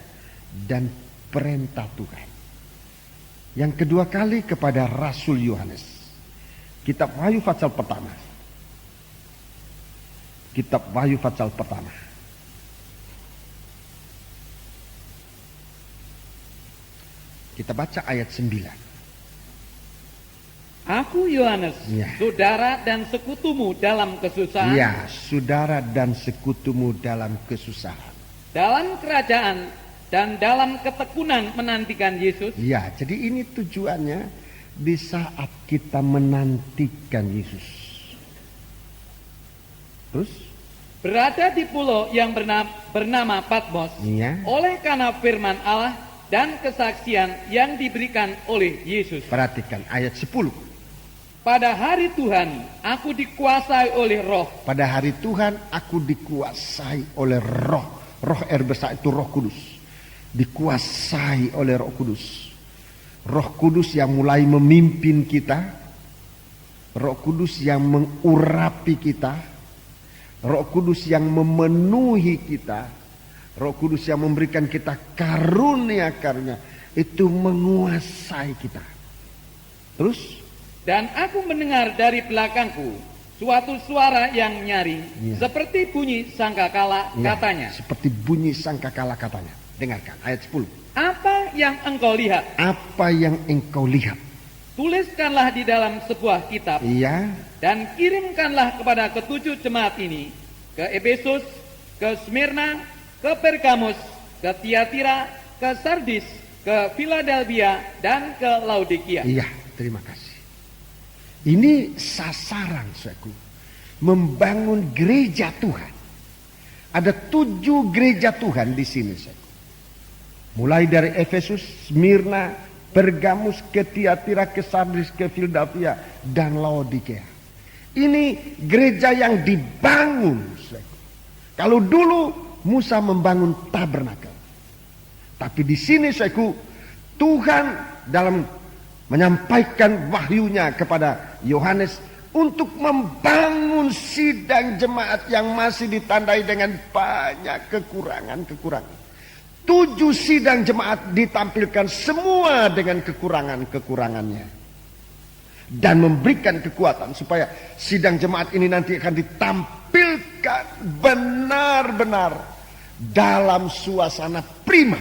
dan perintah Tuhan. Yang kedua kali kepada Rasul Yohanes. Kitab Wahyu pasal pertama. Kitab Wahyu pasal pertama. Kita baca ayat 9. Aku Yohanes, Ya. saudara dan sekutumu dalam kesusahan, Ya, saudara dan sekutumu dalam kesusahan. dalam kerajaan dan dalam ketekunan menantikan Yesus. Ya, jadi ini tujuannya di saat kita menantikan Yesus. Terus? Berada di pulau yang bernama Patmos, Ya. oleh karena firman Allah dan kesaksian yang diberikan oleh Yesus. Perhatikan ayat 10. Pada hari Tuhan, aku dikuasai oleh roh. Pada hari Tuhan aku dikuasai oleh roh. Roh besar itu Roh Kudus. Dikuasai oleh Roh Kudus. Roh Kudus yang mulai memimpin kita. Roh Kudus yang mengurapi kita. Roh Kudus yang memenuhi kita. Roh Kudus yang memberikan kita karunia-karunia. Itu menguasai kita. Terus? Dan aku mendengar dari belakangku suatu suara yang nyaring, Ya. seperti bunyi sangkakala, Ya, katanya. seperti bunyi sangkakala katanya. Dengarkan ayat 10. Apa yang engkau lihat? Apa yang engkau lihat? Tuliskanlah di dalam sebuah kitab, Iya. dan kirimkanlah kepada ketujuh jemaat ini, ke Efesus, ke Smyrna, ke Pergamus, ke Tiatira, ke Sardis, ke Philadelphia, dan ke Laodikia. Iya, terima kasih. Ini sasaran, saudaraku, membangun gereja Tuhan. Ada 7 gereja Tuhan di sini, saudaraku. Mulai dari Efesus, Smyrna, Pergamus, ke Tiatira, ke Sardis, ke Philadelphia, dan Laodikia. Ini gereja yang dibangun, saudaraku. Kalau dulu Musa membangun tabernakel, tapi di sini, saudaraku, Tuhan dalam menyampaikan wahyunya kepada Yohanes untuk membangun sidang jemaat yang masih ditandai dengan banyak kekurangan-kekurangan. 7 sidang jemaat ditampilkan semua dengan kekurangan-kekurangannya, dan memberikan kekuatan supaya sidang jemaat ini nanti akan ditampilkan benar-benar dalam suasana prima.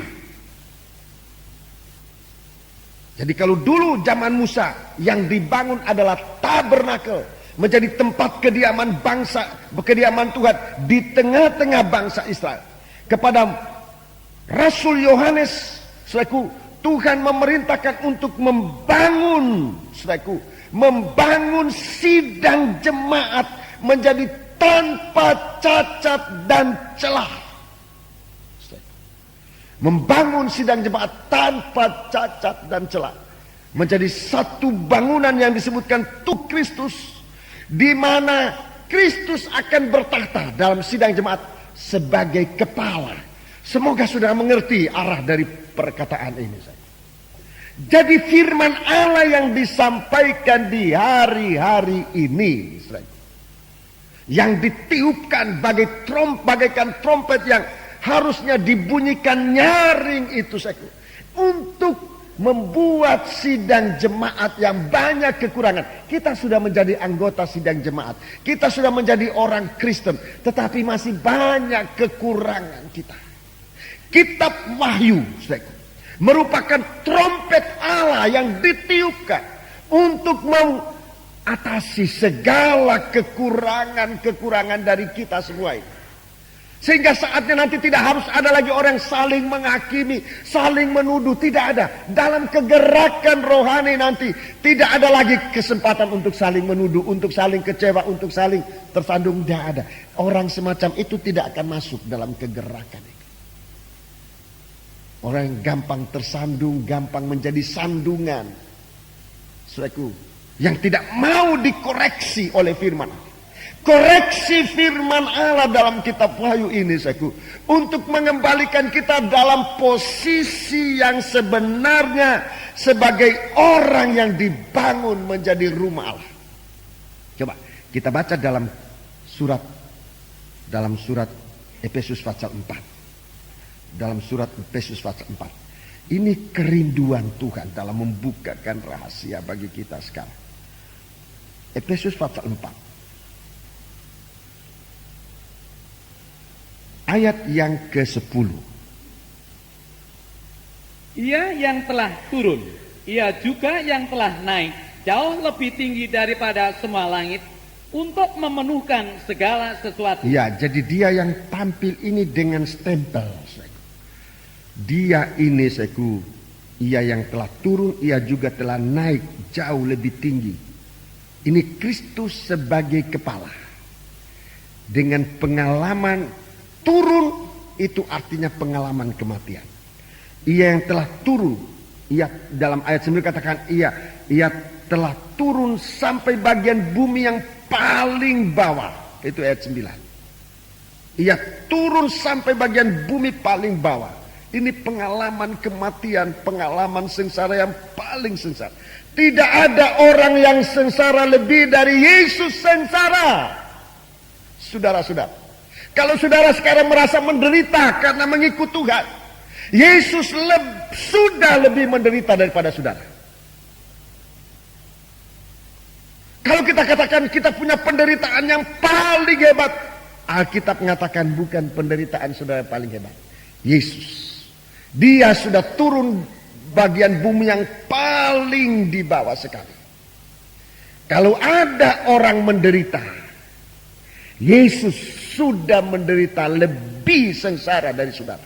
Jadi kalau dulu zaman Musa yang dibangun adalah tabernakel, menjadi tempat kediaman bangsa, kediaman Tuhan di tengah-tengah bangsa Israel. Kepada Rasul Yohanes, saudaraku, Tuhan memerintahkan untuk membangun, saudaraku, membangun sidang jemaat menjadi tanpa cacat dan celah. Membangun sidang jemaat tanpa cacat dan celah menjadi satu bangunan yang disebutkan tubuh Kristus, di mana Kristus akan bertahta dalam sidang jemaat sebagai kepala. Semoga saudara mengerti arah dari perkataan ini. Jadi firman Allah yang disampaikan di hari-hari ini, yang ditiupkan bagaikan trompet yang harusnya dibunyikan nyaring itu, untuk membuat sidang jemaat yang banyak kekurangan. Kita sudah menjadi anggota sidang jemaat, kita sudah menjadi orang Kristen, tetapi masih banyak kekurangan kita. Kitab Wahyu, merupakan trompet Allah yang ditiupkan untuk mengatasi segala kekurangan-kekurangan dari kita semua ini. Sehingga saatnya nanti tidak harus ada lagi orang saling menghakimi, saling menuduh. Tidak ada. Dalam kegerakan rohani nanti tidak ada lagi kesempatan untuk saling menuduh, untuk saling kecewa, untuk saling tersandung. Tidak ada. Orang semacam itu tidak akan masuk dalam kegerakan itu. Orang yang gampang tersandung, gampang menjadi sandungan, saudaraku, yang tidak mau dikoreksi oleh firman. Koreksi firman Allah dalam kitab Wahyu ini, saudaraku, untuk mengembalikan kita dalam posisi yang sebenarnya sebagai orang yang dibangun menjadi rumah Allah. Coba kita baca dalam surat Efesus pasal 4. Dalam surat Efesus pasal 4. Ini kerinduan Tuhan dalam membukakan rahasia bagi kita sekarang. Efesus pasal 4. Ayat yang ke-10. Ia yang telah turun, ia juga yang telah naik jauh lebih tinggi daripada semua langit untuk memenuhkan segala sesuatu. Ya, jadi dia yang tampil ini dengan stempel. Dia ini, ia yang telah turun, ia juga telah naik jauh lebih tinggi. Ini Kristus sebagai kepala. Dengan pengalaman turun, itu artinya pengalaman kematian. Ia yang telah turun, ia dalam ayat 9 katakan ia telah turun sampai bagian bumi yang paling bawah. Itu ayat 9. Ia turun sampai bagian bumi paling bawah. Ini pengalaman kematian, pengalaman sengsara yang paling sengsara. Tidak ada orang yang sengsara lebih dari Yesus sengsara. Saudara-saudara, kalau saudara sekarang merasa menderita karena mengikut Tuhan, Yesus sudah lebih menderita daripada saudara. Kalau kita katakan kita punya penderitaan yang paling hebat, Alkitab mengatakan bukan penderitaan saudara yang paling hebat. Yesus. Dia sudah turun bagian bumi yang paling di bawah sekali. Kalau ada orang menderita, Yesus sudah menderita lebih sengsara dari saudara.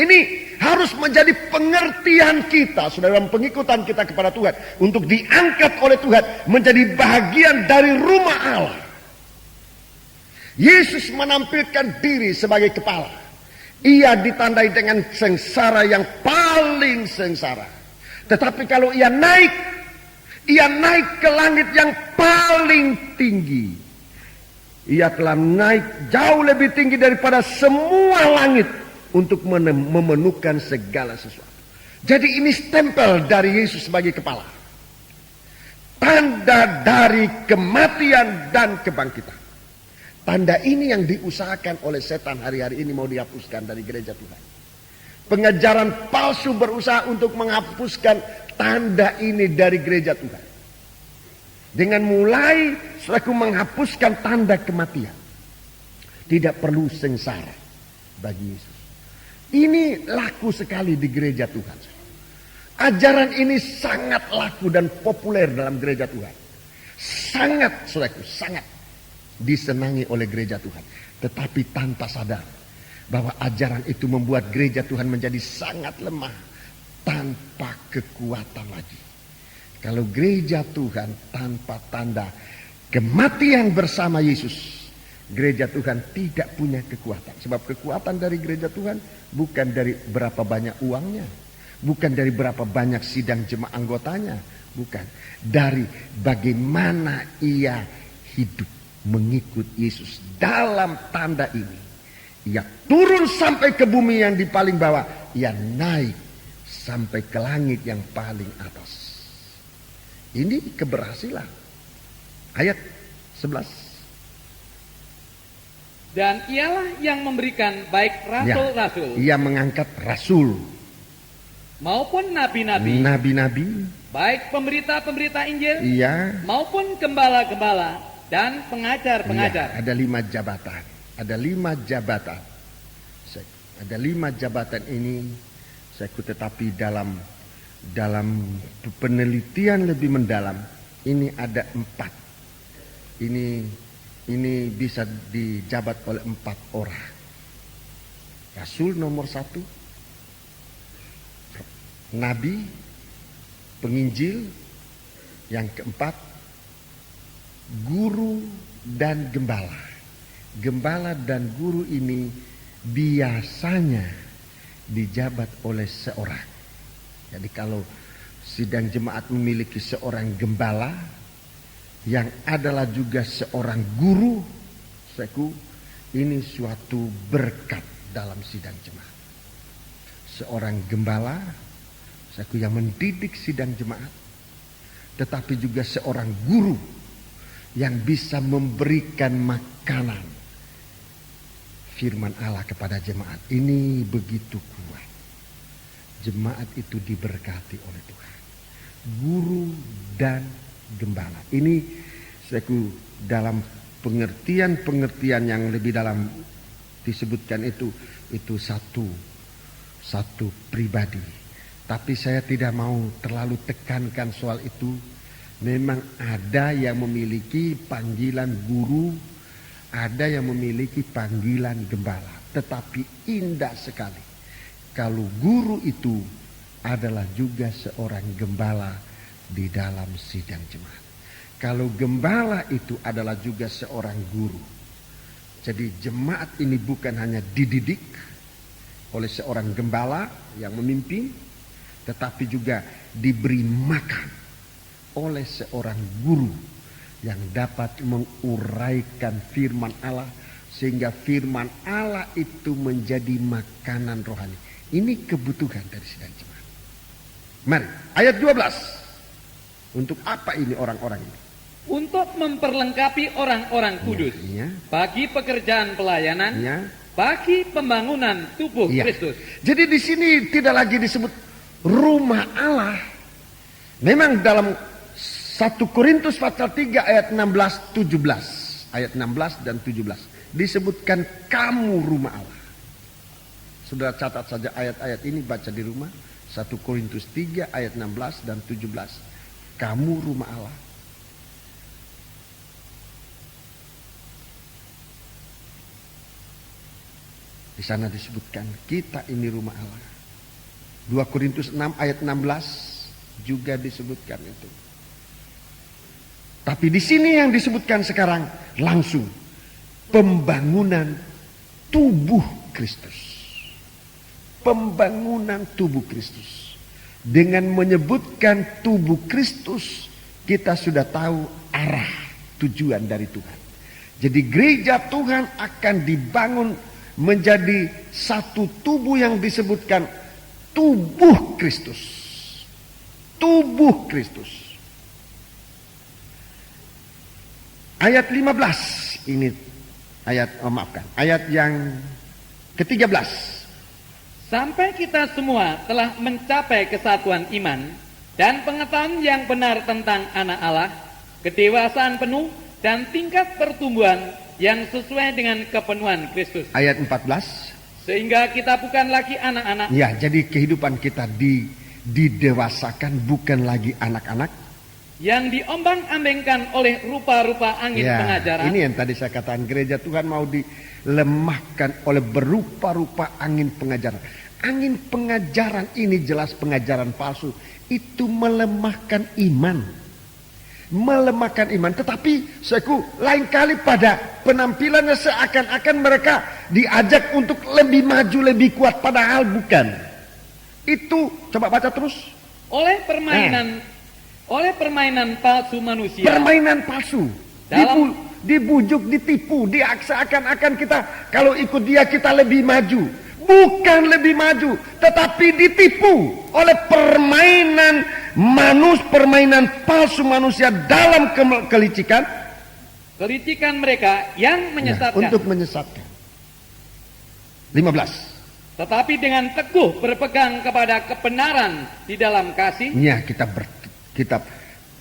Ini harus menjadi pengertian kita, saudara, dalam pengikutan kita kepada Tuhan, untuk diangkat oleh Tuhan menjadi bagian dari rumah Allah. Yesus menampilkan diri sebagai kepala. Ia ditandai dengan sengsara yang paling sengsara. Tetapi kalau ia naik ke langit yang paling tinggi. Ia telah naik jauh lebih tinggi daripada semua langit untuk memenuhkan segala sesuatu. Jadi ini stempel dari Yesus sebagai kepala. Tanda dari kematian dan kebangkitan. Tanda ini yang diusahakan oleh setan hari-hari ini mau dihapuskan dari gereja Tuhan. Pengajaran palsu berusaha untuk menghapuskan tanda ini dari gereja Tuhan. Dengan mulai selaku menghapuskan tanda kematian. Tidak perlu sengsara bagi Yesus. Ini laku sekali di gereja Tuhan. Ajaran ini sangat laku dan populer dalam gereja Tuhan. Sangat, saudaraku, sangat disenangi oleh gereja Tuhan. Tetapi tanpa sadar bahwa ajaran itu membuat gereja Tuhan menjadi sangat lemah tanpa kekuatan lagi. Kalau gereja Tuhan tanpa tanda kematian bersama Yesus, gereja Tuhan tidak punya kekuatan. Sebab kekuatan dari gereja Tuhan bukan dari berapa banyak uangnya, bukan dari berapa banyak sidang jemaah anggotanya, bukan. Dari bagaimana ia hidup mengikut Yesus dalam tanda ini. Ia turun sampai ke bumi yang di paling bawah, ia naik sampai ke langit yang paling atas. Ini keberhasilan. Ayat 11. Dan ialah yang memberikan baik rasul-rasul, Ia mengangkat rasul maupun nabi-nabi, baik pemberita-pemberita Injil, maupun gembala-gembala dan pengajar-pengajar. Ada 5 jabatan. Ada 5 jabatan. Ada 5 jabatan ini, tetapi dalam penelitian lebih mendalam ini ada 4. Ini bisa dijabat oleh 4 orang. Rasul nomor 1, nabi, penginjil, yang keempat guru dan gembala. Gembala dan guru ini biasanya dijabat oleh seorang. Jadi kalau sidang jemaat memiliki seorang gembala yang adalah juga seorang guru, ini suatu berkat dalam sidang jemaat. Seorang gembala, yang mendidik sidang jemaat, tetapi juga seorang guru yang bisa memberikan makanan firman Allah kepada jemaat. Ini begitu kuat. Jemaat itu diberkati oleh Tuhan. Guru dan gembala. Ini dalam pengertian yang lebih dalam disebutkan itu satu pribadi. Tapi saya tidak mau terlalu tekankan soal itu. Memang ada yang memiliki panggilan guru, ada yang memiliki panggilan gembala. Tetapi indah sekali kalau guru itu adalah juga seorang gembala di dalam sidang jemaat. Kalau gembala itu adalah juga seorang guru. Jadi jemaat ini bukan hanya dididik oleh seorang gembala yang memimpin, tetapi juga diberi makan oleh seorang guru yang dapat menguraikan firman Allah sehingga firman Allah itu menjadi makanan rohani. Ini kebutuhan dari sidang jemaat. Mari, ayat 12. Untuk apa ini orang-orang ini? Untuk memperlengkapi orang-orang kudus bagi pekerjaan pelayanan, bagi pembangunan tubuh Kristus. Jadi di sini tidak lagi disebut rumah Allah. Memang dalam 1 Korintus pasal 3 ayat 16-17. Ayat 16 dan 17. Disebutkan kamu rumah Allah. Saudara catat saja ayat-ayat ini, baca di rumah. 1 Korintus 3 ayat 16 dan 17. Kamu rumah Allah. Di sana disebutkan kita ini rumah Allah. 2 Korintus 6 ayat 16 juga disebutkan itu. Tapi di sini yang disebutkan sekarang langsung pembangunan tubuh Kristus. Pembangunan tubuh Kristus. Dengan menyebutkan tubuh Kristus, kita sudah tahu arah tujuan dari Tuhan. Jadi gereja Tuhan akan dibangun menjadi satu tubuh yang disebutkan tubuh Kristus. Tubuh Kristus. Ayat 15 ini ayat yang ke-13. Sampai kita semua telah mencapai kesatuan iman dan pengetahuan yang benar tentang anak Allah, kedewasaan penuh dan tingkat pertumbuhan yang sesuai dengan kepenuhan Kristus. Ayat 14. Sehingga kita bukan lagi anak-anak. Ya, jadi kehidupan kita didewasakan, bukan lagi anak-anak. Yang diombang-ambingkan oleh rupa-rupa angin pengajaran. Ini yang tadi saya katakan, gereja Tuhan mau dilemahkan oleh berupa-rupa angin pengajaran. Angin pengajaran ini jelas pengajaran palsu. Itu melemahkan iman. Melemahkan iman. Tetapi lain kali pada penampilannya seakan-akan mereka diajak untuk lebih maju, lebih kuat. Padahal bukan. Itu coba baca terus. Oleh permainan palsu manusia. Permainan palsu. Dibujuk, ditipu, seakan-akan kita kalau ikut dia kita lebih maju. Bukan lebih maju, tetapi ditipu oleh permainan palsu manusia dalam kelicikan mereka yang menyesatkan. Untuk menyesatkan. 15. Tetapi dengan teguh berpegang kepada kebenaran di dalam kasih. Ya, kita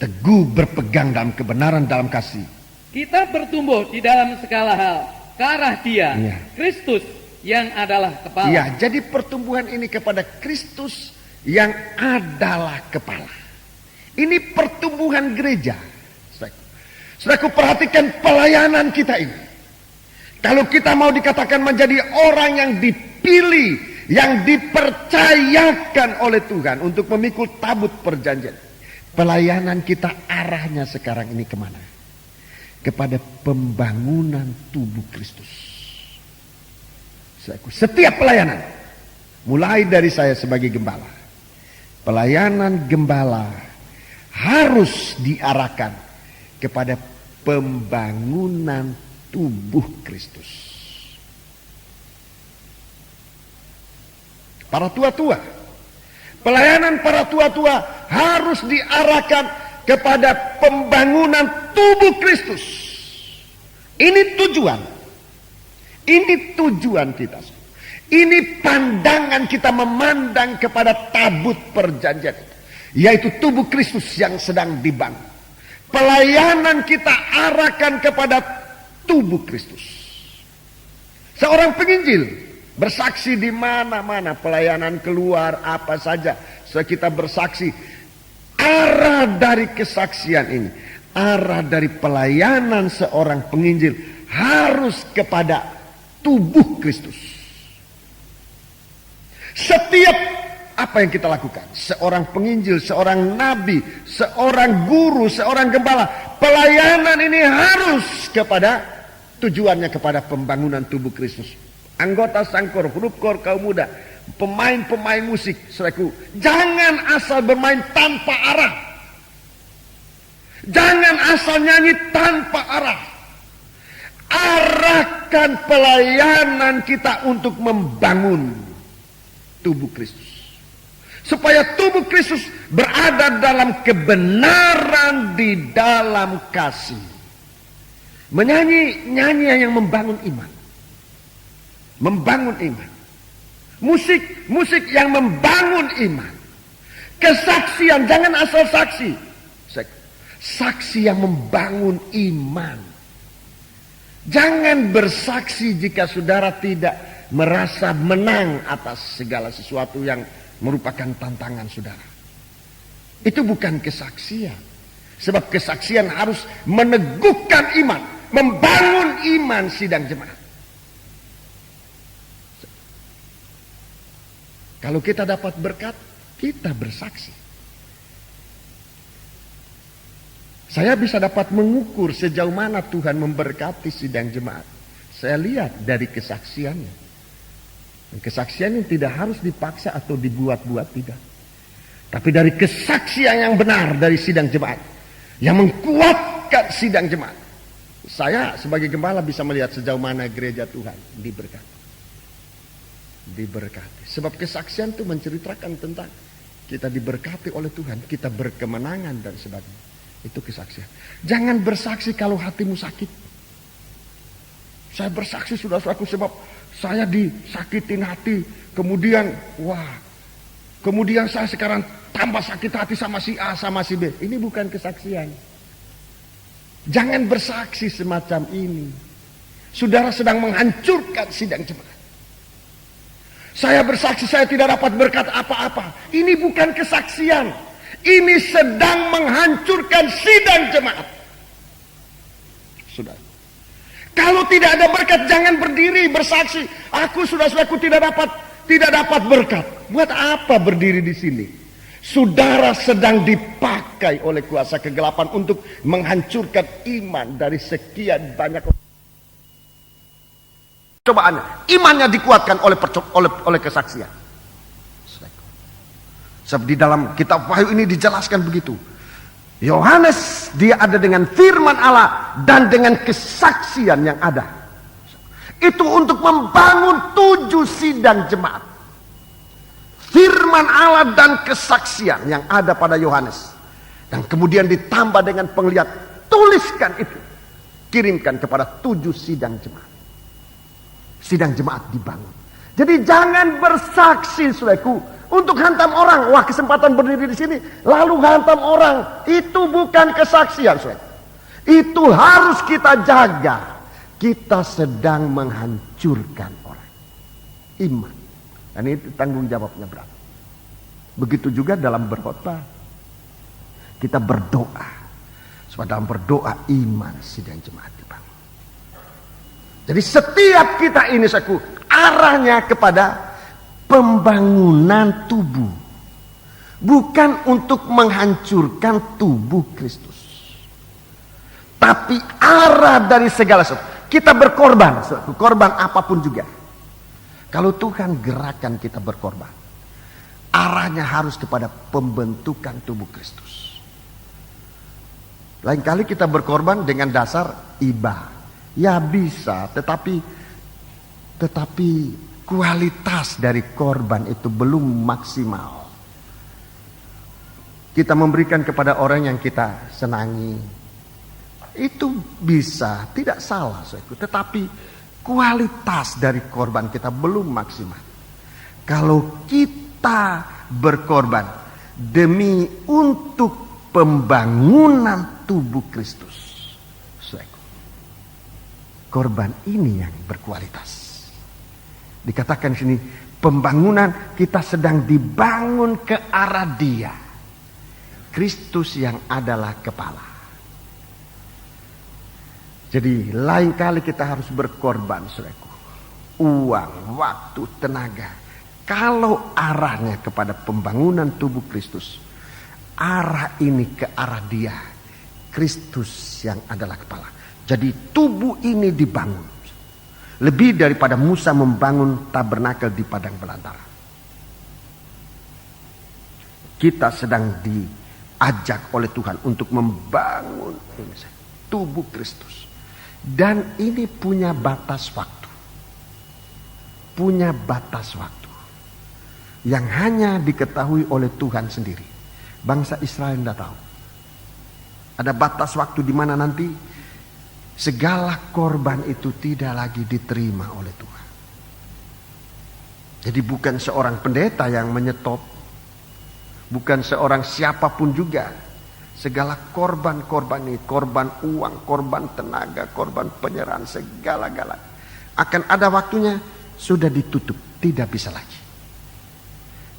teguh berpegang dalam kebenaran dalam kasih. Kita bertumbuh di dalam segala hal ke arah Dia, Kristus yang adalah kepala. Ya, jadi pertumbuhan ini kepada Kristus yang adalah kepala. Ini pertumbuhan gereja. Saudaraku, perhatikan pelayanan kita ini. Kalau kita mau dikatakan menjadi orang yang dipilih, yang dipercayakan oleh Tuhan untuk memikul tabut perjanjian, pelayanan kita arahnya sekarang ini kemana? Kepada pembangunan tubuh Kristus. Setiap pelayanan, mulai dari saya sebagai gembala, pelayanan gembala harus diarahkan kepada pembangunan tubuh Kristus. Para tua-tua, pelayanan para tua-tua harus diarahkan kepada pembangunan tubuh Kristus. Ini tujuan. Ini tujuan kita. Ini pandangan kita memandang kepada tabut perjanjian, yaitu tubuh Kristus yang sedang dibangun. Pelayanan kita arahkan kepada tubuh Kristus. Seorang penginjil bersaksi di mana-mana, pelayanan keluar apa saja, kita bersaksi. Arah dari kesaksian ini, arah dari pelayanan seorang penginjil harus kepada tubuh Kristus. Setiap apa yang kita lakukan, seorang penginjil, seorang nabi, seorang guru, seorang gembala, pelayanan ini harus kepada tujuannya kepada pembangunan tubuh Kristus. Anggota sangkor, huruf kor kaum muda, pemain-pemain musik, saudaraku, jangan asal bermain tanpa arah. Jangan asal nyanyi tanpa arah. Arahkan pelayanan kita untuk membangun tubuh Kristus, supaya tubuh Kristus berada dalam kebenaran di dalam kasih. Menyanyi nyanyian yang membangun iman, membangun iman. Musik yang membangun iman. Kesaksian, jangan asal saksi. Saksi yang membangun iman. Jangan bersaksi jika saudara tidak merasa menang atas segala sesuatu yang merupakan tantangan saudara. Itu bukan kesaksian. Sebab kesaksian harus meneguhkan iman, membangun iman sidang jemaat. Kalau kita dapat berkat, kita bersaksi. Saya bisa dapat mengukur sejauh mana Tuhan memberkati sidang jemaat. Saya lihat dari kesaksiannya. Dan kesaksian yang tidak harus dipaksa atau dibuat-buat, tidak. Tapi dari kesaksian yang benar dari sidang jemaat, yang menguatkan sidang jemaat. Saya sebagai gembala bisa melihat sejauh mana gereja Tuhan diberkati. Diberkati. Sebab kesaksian itu menceritakan tentang kita diberkati oleh Tuhan, kita berkemenangan dan sebagainya. Itu kesaksian. Jangan bersaksi kalau hatimu sakit. Saya bersaksi saudara-saudaraku sebab saya disakitin hati. Kemudian saya sekarang tambah sakit hati sama si A, sama si B. Ini bukan kesaksian. Jangan bersaksi semacam ini. Saudara sedang menghancurkan sidang jemaat. Saya bersaksi saya tidak dapat berkat apa-apa. Ini bukan kesaksian. Ini sedang menghancurkan sidang jemaat. Sudah. Kalau tidak ada berkat, jangan berdiri bersaksi. Aku saudara-saudaraku tidak dapat berkat. Buat apa berdiri di sini? Saudara sedang dipakai oleh kuasa kegelapan untuk menghancurkan iman dari sekian banyak cobaan. Imannya dikuatkan oleh kesaksian. Sebab di dalam kitab Wahyu ini dijelaskan begitu. Yohanes dia ada dengan firman Allah dan dengan kesaksian yang ada. Itu untuk membangun 7 sidang jemaat. Firman Allah dan kesaksian yang ada pada Yohanes. Dan kemudian ditambah dengan penglihat. Tuliskan itu. Kirimkan kepada 7 sidang jemaat. Sidang jemaat dibangun. Jadi jangan bersaksi saudaraku. Untuk hantam orang, wah kesempatan berdiri di sini, lalu hantam orang, itu bukan kesaksian, saudara. Itu harus kita jaga. Kita sedang menghancurkan orang. Iman. Dan itu tanggung jawabnya berat. Begitu juga dalam berkhotbah. Kita berdoa. Sebab dalam berdoa iman sidang jemaat dibangun. Jadi setiap kita ini arahnya kepada pembangunan tubuh, bukan untuk menghancurkan tubuh Kristus, tapi arah dari segala sesuatu. Kita berkorban, korban apapun juga. Kalau Tuhan gerakan kita berkorban, arahnya harus kepada pembentukan tubuh Kristus. Lain kali kita berkorban dengan dasar iba, ya bisa, tetapi kualitas dari korban itu belum maksimal. Kita memberikan kepada orang yang kita senangi. Itu bisa, tidak salah. Tetapi kualitas dari korban kita belum maksimal. Kalau kita berkorban demi untuk pembangunan tubuh Kristus, korban ini yang berkualitas. Dikatakan di sini pembangunan kita sedang dibangun ke arah Dia, Kristus yang adalah kepala. Jadi lain kali kita harus berkorban, saudaraku, uang, waktu, tenaga. Kalau arahnya kepada pembangunan tubuh Kristus, arah ini ke arah Dia, Kristus yang adalah kepala. Jadi tubuh ini dibangun. Lebih daripada Musa membangun tabernakel di padang belantara. Kita sedang diajak oleh Tuhan untuk membangun tubuh Kristus. Dan ini punya batas waktu. Punya batas waktu. Yang hanya diketahui oleh Tuhan sendiri. Bangsa Israel tidak tahu. Ada batas waktu di mana nanti segala korban itu tidak lagi diterima oleh Tuhan. Jadi bukan seorang pendeta yang menyetop. Bukan seorang siapapun juga. Segala korban-korban ini, korban uang, korban tenaga, korban penyerahan, segala-gala. Akan ada waktunya sudah ditutup, tidak bisa lagi.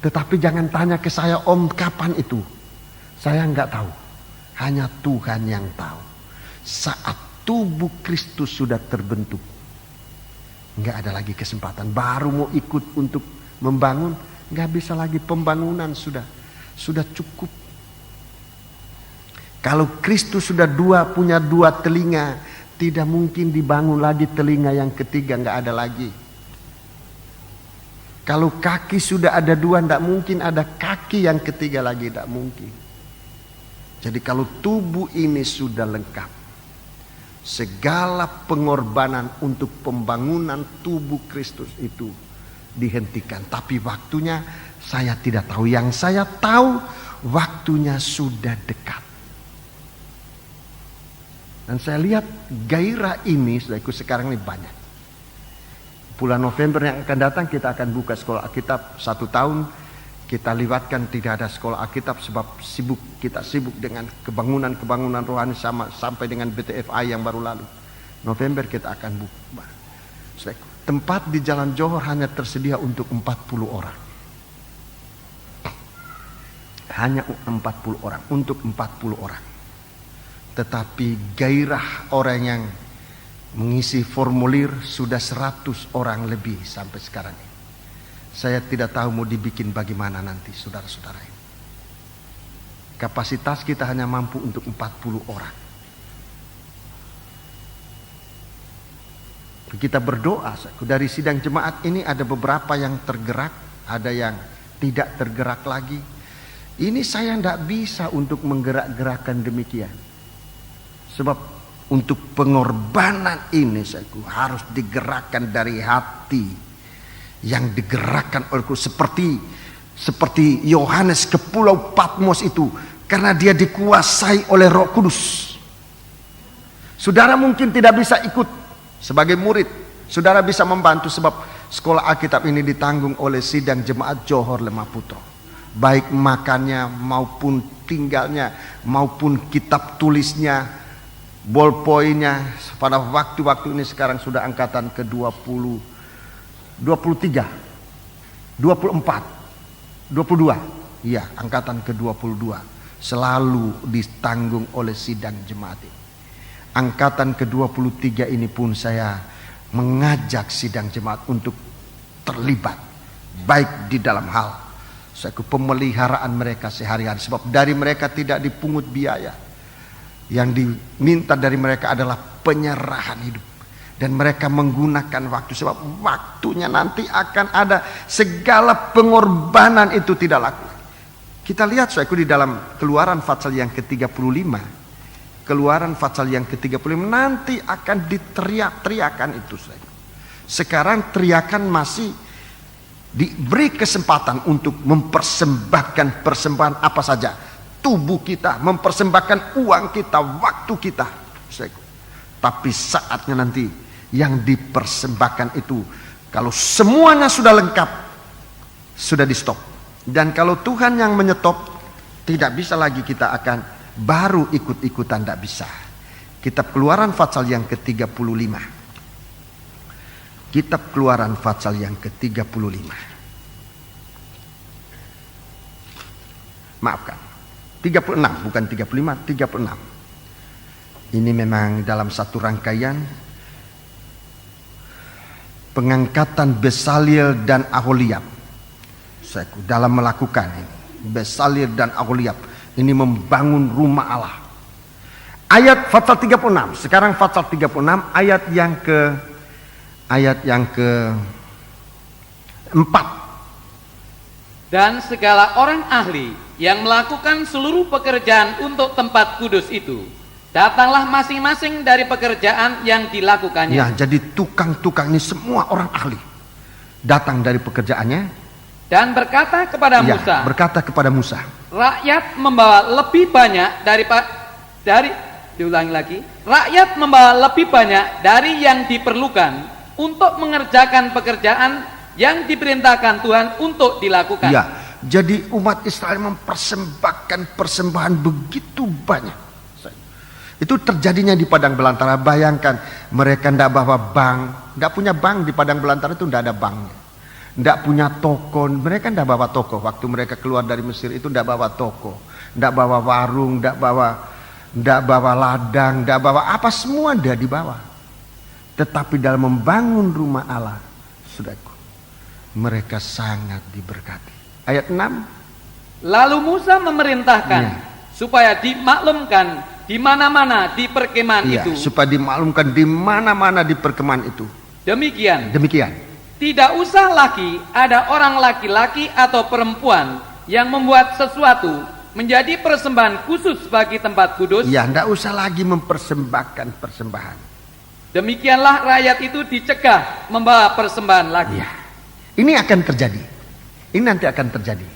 Tetapi jangan tanya ke saya, Om, kapan itu? Saya enggak tahu. Hanya Tuhan yang tahu. Saat tubuh Kristus sudah terbentuk, nggak ada lagi kesempatan. Baru mau ikut untuk membangun, Nggak bisa lagi, pembangunan sudah cukup. Kalau Kristus sudah punya dua telinga, tidak mungkin dibangun lagi telinga yang ketiga, nggak ada lagi. Kalau kaki sudah ada dua, nggak mungkin ada kaki yang ketiga lagi, nggak mungkin. Jadi kalau tubuh ini sudah lengkap, segala pengorbanan untuk pembangunan tubuh Kristus itu dihentikan. Tapi waktunya saya tidak tahu. Yang saya tahu waktunya sudah dekat. Dan saya lihat gairah ini sekarang ini banyak. Bulan November yang akan datang kita akan buka sekolah Alkitab 1 tahun. Kita lewatkan tidak ada sekolah Alkitab sebab kita sibuk dengan kebangunan rohani sampai dengan BTFI yang baru lalu. November kita akan buka. Tempat di Jalan Johor hanya tersedia untuk 40 orang. Hanya 40 orang, untuk 40 orang. Tetapi gairah orang yang mengisi formulir sudah 100 orang lebih sampai sekarang ini. Saya tidak tahu mau dibikin bagaimana nanti, saudara-saudara ini. Kapasitas kita hanya mampu untuk 40 orang. Kita berdoa, dari sidang jemaat ini ada beberapa yang tergerak, ada yang tidak tergerak lagi. Ini saya tidak bisa untuk menggerak-gerakkan demikian. Sebab untuk pengorbanan ini harus digerakkan dari hati yang digerakkan oleh seperti Yohanes ke Pulau Patmos itu, karena dia dikuasai oleh Roh Kudus. Saudara mungkin tidak bisa ikut sebagai murid, saudara bisa membantu sebab sekolah Alkitab ini ditanggung oleh sidang jemaat Johor Lemah Putra. Baik makannya maupun tinggalnya maupun kitab tulisnya, ballpointnya. Pada waktu-waktu ini sekarang sudah angkatan ke-20, 23, 24, 22. Iya, angkatan ke-22 selalu ditanggung oleh sidang jemaat ini. Angkatan ke-23 ini pun saya mengajak sidang jemaat untuk terlibat baik di dalam hal pemeliharaan mereka sehari-hari, sebab dari mereka tidak dipungut biaya. Yang diminta dari mereka adalah penyerahan hidup, dan mereka menggunakan waktu, sebab waktunya nanti akan ada segala pengorbanan itu tidak laku. Kita lihat di dalam Keluaran pasal yang ke-35. Keluaran pasal yang ke-35 nanti akan diteriak-teriakan itu. Sekarang teriakan masih diberi kesempatan untuk mempersembahkan persembahan apa saja. Tubuh kita, mempersembahkan uang kita, waktu kita. Tapi saatnya nanti yang dipersembahkan itu, kalau semuanya sudah lengkap, sudah di stop. Dan kalau Tuhan yang menyetop, tidak bisa lagi kita akan baru ikut-ikutan, tidak bisa. Kitab Keluaran pasal yang ke-35. Kitab Keluaran pasal yang ke-35. Maafkan, 36 bukan 35, 36. Ini memang dalam satu rangkaian pengangkatan Besaleel dan Aholiab. Dalam melakukan ini, Besaleel dan Aholiab ini membangun rumah Allah. Ayat pasal 36. Sekarang pasal 36 ayat yang ke-4. Dan segala orang ahli yang melakukan seluruh pekerjaan untuk tempat kudus itu, datanglah masing-masing dari pekerjaan yang dilakukannya. Ya, jadi tukang-tukang ini semua orang ahli datang dari pekerjaannya. Dan berkata kepada Musa. Berkata kepada Musa. Rakyat membawa lebih banyak rakyat membawa lebih banyak dari yang diperlukan untuk mengerjakan pekerjaan yang diperintahkan Tuhan untuk dilakukan. Ya, jadi umat Israel mempersembahkan persembahan begitu banyak. Itu terjadinya di padang belantara. Bayangkan, mereka tidak bawa bank, tidak punya bank di padang belantara itu, tidak ada banknya. Tidak punya toko, mereka tidak bawa toko. Waktu mereka keluar dari Mesir itu tidak bawa toko, tidak bawa warung, tidak bawa ladang, tidak bawa apa, semua dia dibawa. Tetapi dalam membangun rumah Allah, saudaraku, mereka sangat diberkati. Ayat 6. Lalu Musa memerintahkan supaya dimaklumkan di mana-mana di perkemahan itu. Supaya dimaklumkan di mana-mana di perkemahan itu. Demikian. Tidak usah lagi ada orang laki-laki atau perempuan yang membuat sesuatu menjadi persembahan khusus bagi tempat kudus. Ya, tidak usah lagi mempersembahkan persembahan. Demikianlah rakyat itu dicegah membawa persembahan lagi. Ya. Ini akan terjadi. Ini nanti akan terjadi.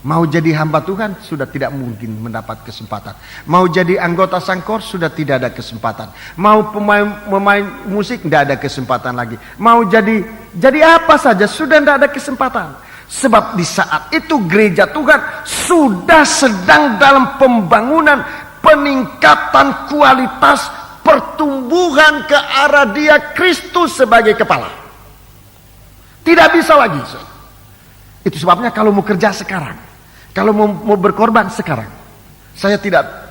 Mau jadi hamba Tuhan sudah tidak mungkin mendapat kesempatan. Mau jadi anggota sangkor sudah tidak ada kesempatan. Mau pemain musik tidak ada kesempatan lagi. Mau jadi apa saja sudah tidak ada kesempatan. Sebab di saat itu gereja Tuhan sudah sedang dalam pembangunan, peningkatan kualitas, pertumbuhan ke arah Dia Kristus sebagai kepala. Tidak bisa lagi. Itu sebabnya kalau mau kerja sekarang, kalau mau berkorban sekarang,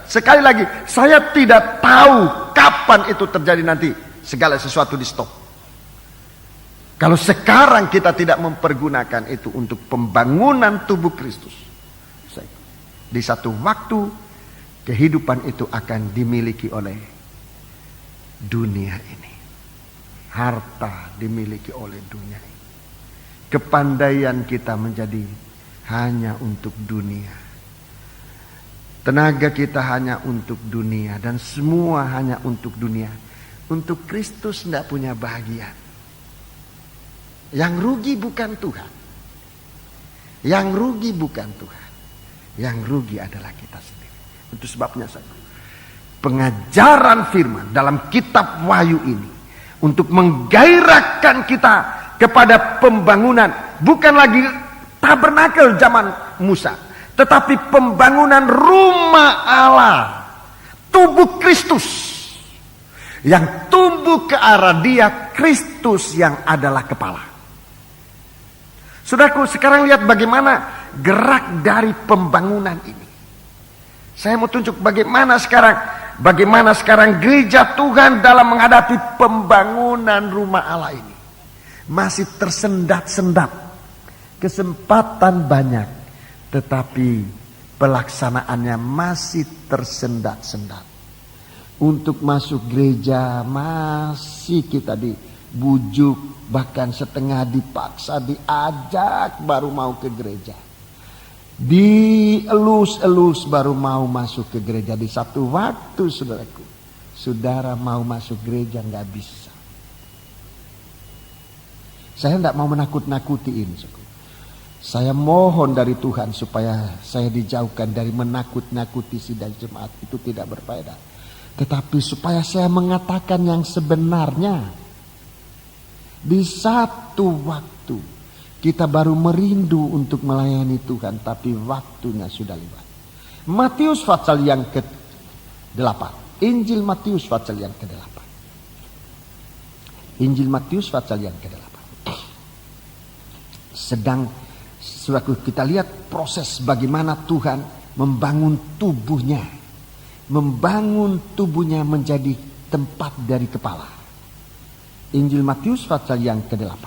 sekali lagi, saya tidak tahu kapan itu terjadi nanti. Segala sesuatu di stop. Kalau sekarang kita tidak mempergunakan itu untuk pembangunan tubuh Kristus, di satu waktu kehidupan itu akan dimiliki oleh dunia ini. Harta dimiliki oleh dunia ini. Kepandaian kita menjadi hanya untuk dunia. Tenaga kita hanya untuk dunia. Dan semua hanya untuk dunia. Untuk Kristus tidak punya bahagian. Yang rugi bukan Tuhan. Yang rugi bukan Tuhan. Yang rugi adalah kita sendiri. Itu sebabnya pengajaran firman dalam kitab Wahyu ini untuk menggairahkan kita kepada pembangunan, bukan lagi tabernakel zaman Musa, tetapi pembangunan rumah Allah, tubuh Kristus yang tumbuh ke arah Dia Kristus yang adalah kepala. Saudaraku, sekarang lihat bagaimana gerak dari pembangunan ini. Saya mau tunjuk bagaimana sekarang gereja Tuhan dalam menghadapi pembangunan rumah Allah ini. Masih tersendat-sendat, kesempatan banyak, tetapi pelaksanaannya masih tersendat-sendat. Untuk masuk gereja masih kita dibujuk, bahkan setengah dipaksa, diajak baru mau ke gereja, dielus-elus baru mau masuk ke gereja. Di satu waktu saudaraku, saudara mau masuk gereja nggak bisa. Saya tidak mau menakut-nakutiin. Saya mohon dari Tuhan supaya saya dijauhkan dari menakut-nakuti sidang jemaat. Itu tidak berfaedah. Tetapi supaya saya mengatakan yang sebenarnya. Di satu waktu kita baru merindu untuk melayani Tuhan, tapi waktunya sudah lewat. Matius pasal yang ke-8. Injil Matius pasal yang ke-8. Injil Matius pasal yang ke-8. Sedang kita lihat proses bagaimana Tuhan membangun tubuhnya menjadi tempat dari kepala. Injil Matius pasal yang ke-8.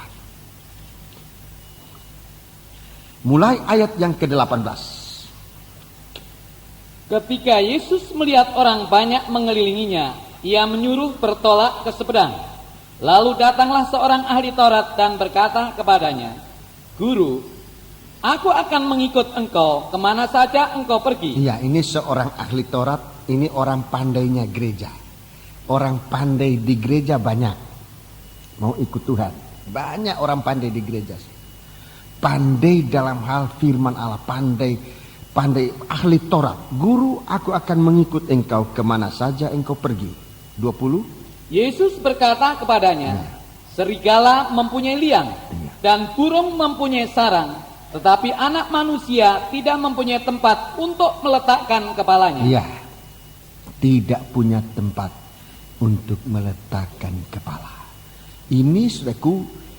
Mulai ayat yang ke-18. Ketika Yesus melihat orang banyak mengelilinginya, Ia menyuruh bertolak ke seberang. Lalu datanglah seorang ahli Taurat dan berkata kepadanya, Guru, aku akan mengikut engkau kemana saja engkau pergi. Iya, ini seorang ahli Taurat, ini orang pandainya gereja. Orang pandai di gereja banyak. Mau ikut Tuhan. Banyak orang pandai di gereja. Pandai dalam hal firman Allah. Pandai ahli Taurat. Guru, aku akan mengikut engkau kemana saja engkau pergi. 20. Yesus berkata kepadanya, serigala mempunyai liang dan burung mempunyai sarang, tetapi anak manusia tidak mempunyai tempat untuk meletakkan kepalanya. Iya, tidak punya tempat untuk meletakkan kepala. Ini saudaraku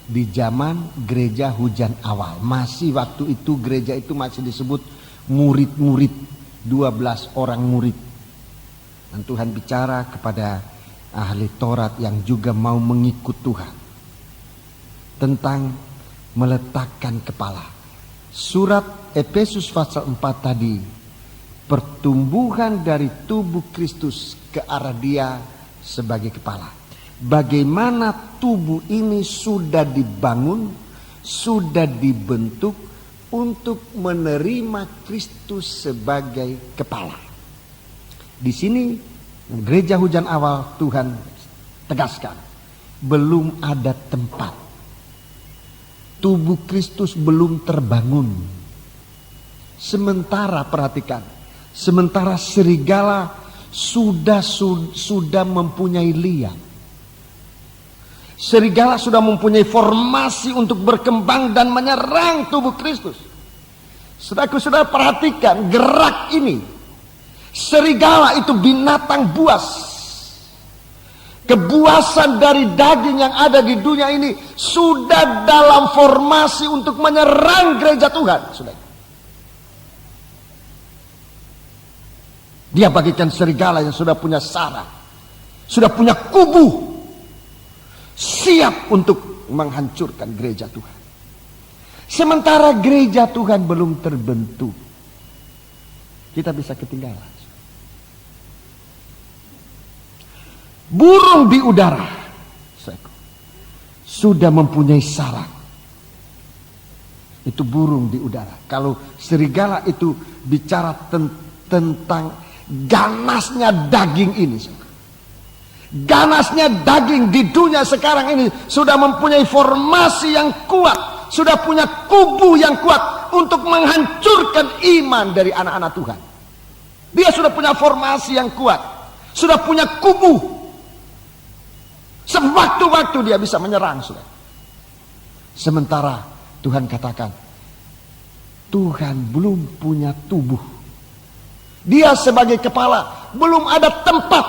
di zaman gereja hujan awal. Masih waktu itu gereja itu masih disebut murid-murid, 12 orang murid. Dan Tuhan bicara kepada ahli Taurat yang juga mau mengikut Tuhan tentang meletakkan kepala. Surat Efesus pasal 4 tadi, pertumbuhan dari tubuh Kristus ke arah Dia sebagai kepala. Bagaimana tubuh ini sudah dibangun, sudah dibentuk untuk menerima Kristus sebagai kepala. Di sini gereja hujan awal Tuhan tegaskan, belum ada tempat. Tubuh Kristus belum terbangun. Sementara perhatikan, sementara serigala sudah mempunyai liang. Serigala sudah mempunyai formasi untuk berkembang dan menyerang tubuh Kristus. Saudara-saudara perhatikan gerak ini. Serigala itu binatang buas. Kebuasan dari daging yang ada di dunia ini sudah dalam formasi untuk menyerang gereja Tuhan. Dia bagikan serigala yang sudah punya sarang, sudah punya kubu, siap untuk menghancurkan gereja Tuhan. Sementara gereja Tuhan belum terbentuk, kita bisa ketinggalan. Burung di udara sudah mempunyai sarang. Itu burung di udara. Kalau serigala itu bicara tentang ganasnya daging ini. Ganasnya daging di dunia sekarang ini sudah mempunyai formasi yang kuat, sudah punya kubu yang kuat untuk menghancurkan iman dari anak-anak Tuhan. Dia sudah punya formasi yang kuat, sudah punya kubu. Sewaktu-waktu dia bisa menyerang, saudara. Sementara Tuhan katakan, Tuhan belum punya tubuh. Dia sebagai kepala belum ada tempat.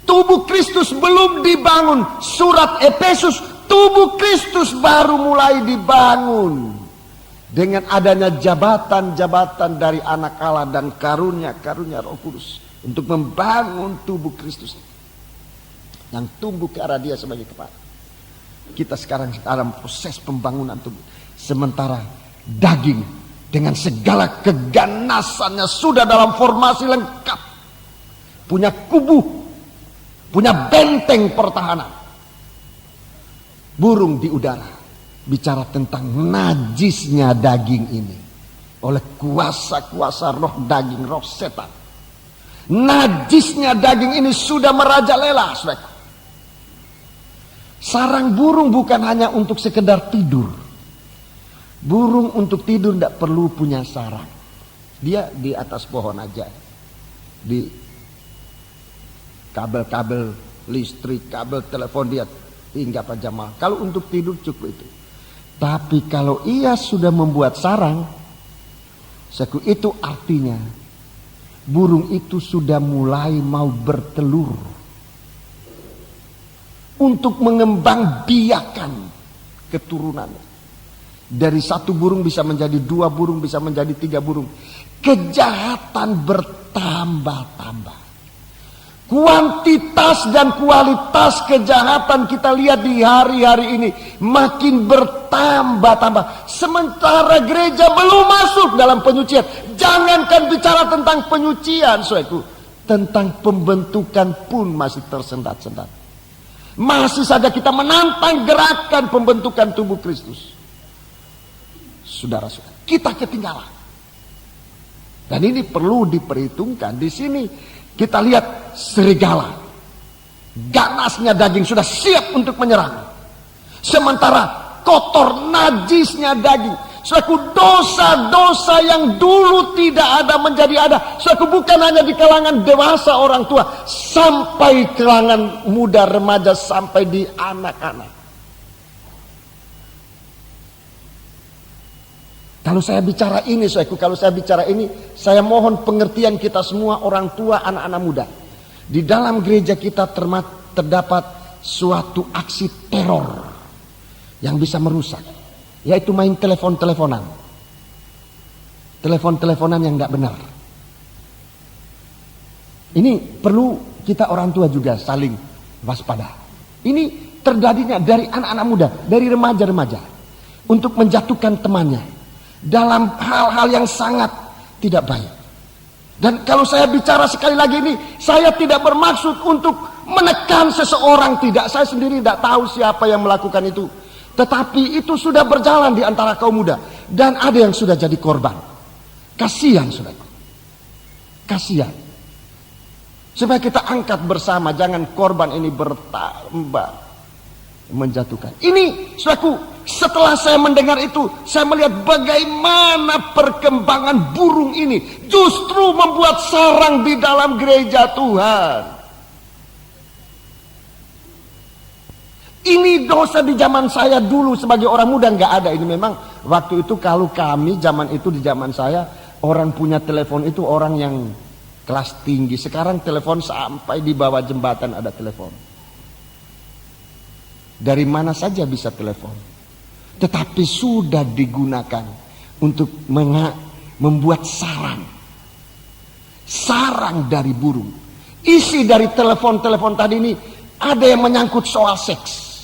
Tubuh Kristus belum dibangun. Surat Efesus, tubuh Kristus baru mulai dibangun. Dengan adanya jabatan-jabatan dari anak Allah dan karunia-karunia Roh Kudus untuk membangun tubuh Kristus yang tumbuh ke arah Dia sebagai kepala. Kita sekarang dalam proses pembangunan tubuh. Sementara daging dengan segala keganasannya sudah dalam formasi lengkap, punya kubu, punya benteng pertahanan. Burung di udara bicara tentang najisnya daging ini oleh kuasa-kuasa roh daging, roh setan. Najisnya daging ini sudah merajalela, saudara. Sarang burung bukan hanya untuk sekedar tidur. Burung untuk tidur tidak perlu punya sarang. Dia di atas pohon aja. Di kabel-kabel listrik, kabel telepon dia hingga pajama. Kalau untuk tidur cukup itu. Tapi kalau ia sudah membuat sarang, itu artinya burung itu sudah mulai mau bertelur. Untuk mengembang biakan keturunannya. Dari satu burung bisa menjadi 2 burung, bisa menjadi 3 burung. Kejahatan bertambah-tambah. Kuantitas dan kualitas kejahatan kita lihat di hari-hari ini makin bertambah-tambah. Sementara gereja belum masuk dalam penyucian. Jangankan bicara tentang penyucian, saudaraku, tentang pembentukan pun masih tersendat-sendat. Masih saja kita menantang gerakan pembentukan tubuh Kristus. Saudara-saudara, kita ketinggalan. Dan ini perlu diperhitungkan. Di sini kita lihat serigala, ganasnya daging sudah siap untuk menyerang. Sementara kotor najisnya daging, suatu dosa-dosa yang dulu tidak ada menjadi ada. Suatu bukan hanya di kalangan dewasa orang tua, sampai kalangan muda remaja, sampai di anak-anak. Kalau saya bicara ini, saya mohon pengertian kita semua orang tua, anak-anak muda. Di dalam gereja kita terdapat suatu aksi teror yang bisa merusak, yaitu main telepon-teleponan yang tidak benar. Ini perlu kita orang tua juga saling waspada. Ini terjadinya dari anak-anak muda, dari remaja-remaja, untuk menjatuhkan temannya, dalam hal-hal yang sangat tidak baik. Dan kalau saya bicara sekali lagi ini, saya tidak bermaksud untuk menekan seseorang, tidak. Saya sendiri tidak tahu siapa yang melakukan itu. Tetapi itu sudah berjalan di antara kaum muda. Dan ada yang sudah jadi korban. Kasihan, saudara. Kasihan. Supaya kita angkat bersama, jangan korban ini bertambah menjatuhkan. Ini, saudaraku, setelah saya mendengar itu, saya melihat bagaimana perkembangan burung ini justru membuat sarang di dalam gereja Tuhan. Ini dosa di zaman saya dulu sebagai orang muda nggak ada. Ini memang waktu itu kalau kami zaman itu di zaman saya, orang punya telepon itu orang yang kelas tinggi. Sekarang telepon sampai di bawah jembatan ada telepon. Dari mana saja bisa telepon. Tetapi sudah digunakan untuk membuat sarang. Sarang dari burung. Isi dari telepon-telepon tadi ini ada yang menyangkut soal seks.